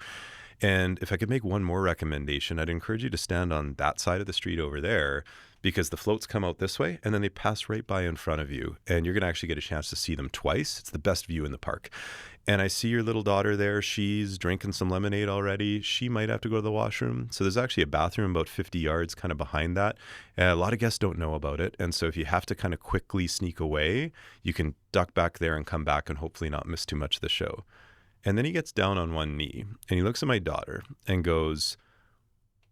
And if I could make one more recommendation, I'd encourage you to stand on that side of the street over there, because the floats come out this way and then they pass right by in front of you. And you're going to actually get a chance to see them twice. It's the best view in the park. And I see your little daughter there. She's drinking some lemonade already. She might have to go to the washroom. So there's actually a bathroom about 50 yards kind of behind that. A lot of guests don't know about it. And so if you have to kind of quickly sneak away, you can duck back there and come back and hopefully not miss too much of the show. And then he gets down on one knee and he looks at my daughter and goes,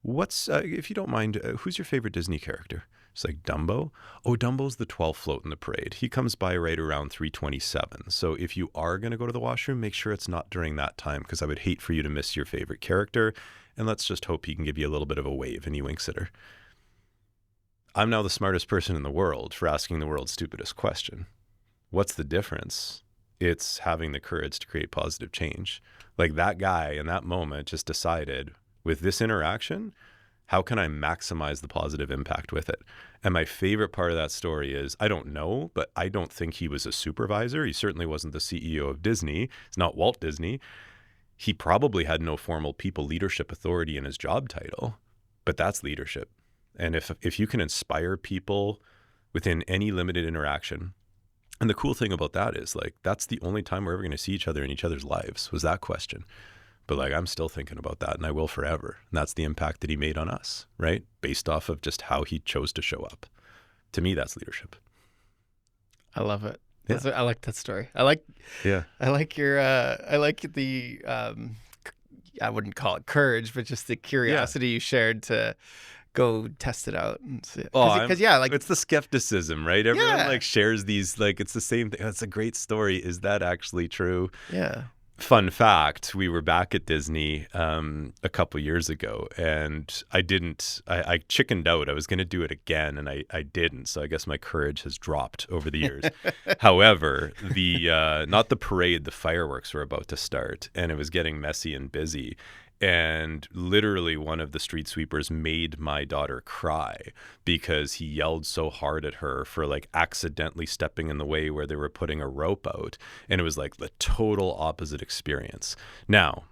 "What's, if you don't mind, who's your favorite Disney character?" It's like, "Dumbo." "Oh, Dumbo's the 12th float in the parade. He comes by right around 3:27. So if you are going to go to the washroom, make sure it's not during that time, because I would hate for you to miss your favorite character. And let's just hope he can give you a little bit of a wave." And he winks at her. I'm now the smartest person in the world for asking the world's stupidest question. What's the difference? It's having the courage to create positive change. Like, that guy in that moment just decided, with this interaction, how can I maximize the positive impact with it? And my favorite part of that story is, I don't know, but I don't think he was a supervisor. He certainly wasn't the CEO of Disney. It's not Walt Disney. He probably had no formal people leadership authority in his job title, but that's leadership. And if you can inspire people within any limited interaction, and the cool thing about that is, like, that's the only time we're ever going to see each other in each other's lives, was that question. But like, I'm still thinking about that, and I will forever. And that's the impact that he made on us, right? Based off of just how he chose to show up. To me, that's leadership. I love it. Yeah. I like that story. I like your, I like the, I wouldn't call it courage, but just the curiosity you shared to go test it out and see it. Because it's the skepticism, right? Everyone like shares these, like, it's the same thing. That's a great story. Is that actually true? Yeah. Fun fact, we were back at Disney a couple years ago, and I chickened out. I was going to do it again, and I didn't. So I guess my courage has dropped over the years. However, not the parade, the fireworks were about to start, and it was getting messy and busy. And literally one of the street sweepers made my daughter cry because he yelled so hard at her for like accidentally stepping in the way where they were putting a rope out. And it was like the total opposite experience. Now,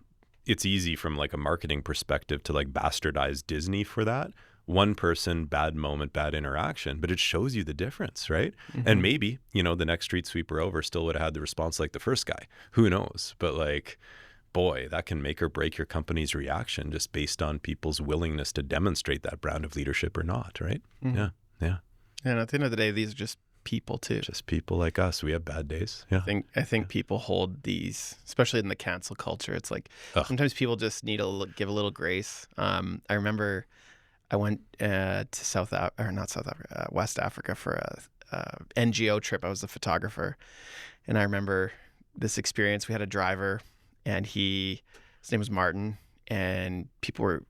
it's easy from like a marketing perspective to like bastardize Disney for that. One person, bad moment, bad interaction, but it shows you the difference, right? Mm-hmm. And maybe, the next street sweeper over still would have had the response like the first guy. Who knows? But like, boy, that can make or break your company's reaction just based on people's willingness to demonstrate that brand of leadership or not, right? Mm-hmm. Yeah. And at the end of the day, these are just people too. Just people like us. We have bad days. Yeah. I think people hold these, especially in the cancel culture. It's like sometimes people just need to give a little grace. I remember I went to West Africa for a NGO trip. I was a photographer, and I remember this experience. We had a driver, and his name was Martin, and people were,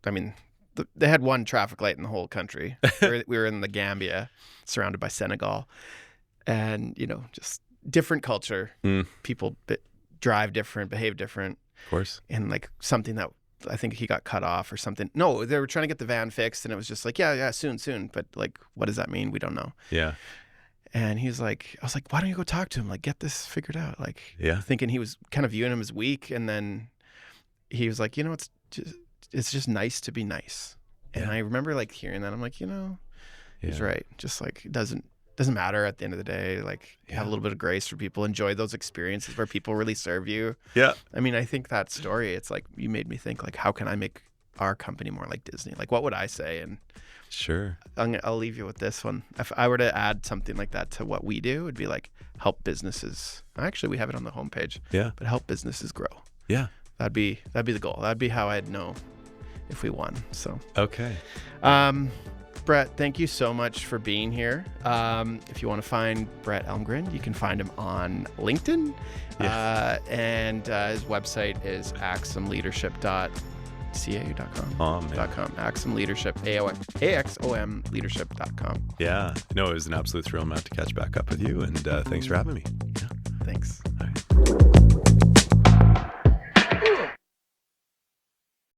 they had one traffic light in the whole country. We were in the Gambia, surrounded by Senegal, and, just different culture. People drive different, behave different. Of course. And like something that I think he got cut off or something. No, they were trying to get the van fixed, and it was just like, yeah, soon. But like, what does that mean? We don't know. Yeah. And I was like, why don't you go talk to him? Like, get this figured out. Like, yeah. Thinking he was kind of viewing him as weak. And then he was like, it's just nice to be nice. And I remember like hearing that. I'm like, he's right. Just like, it doesn't matter at the end of the day. Like, have a little bit of grace for people. Enjoy those experiences where people really serve you. Yeah. I think that story, it's like, you made me think, like, how can I make our company more like Disney? Like, what would I say? And sure. I'll leave you with this one. If I were to add something like that to what we do, it'd be like, help businesses. Actually, we have it on the homepage. Yeah. But help businesses grow. Yeah. That'd be the goal. That'd be how I'd know if we won. So. Okay. Brett, thank you so much for being here. If you want to find Brett Elmgren, you can find him on LinkedIn. Yeah. And his website is axumleadership.com. Axum Leadership, AXOM Leadership.com. Yeah. No, it was an absolute thrill, Matt, to catch back up with you. And thanks for having me. Yeah. Thanks. All right.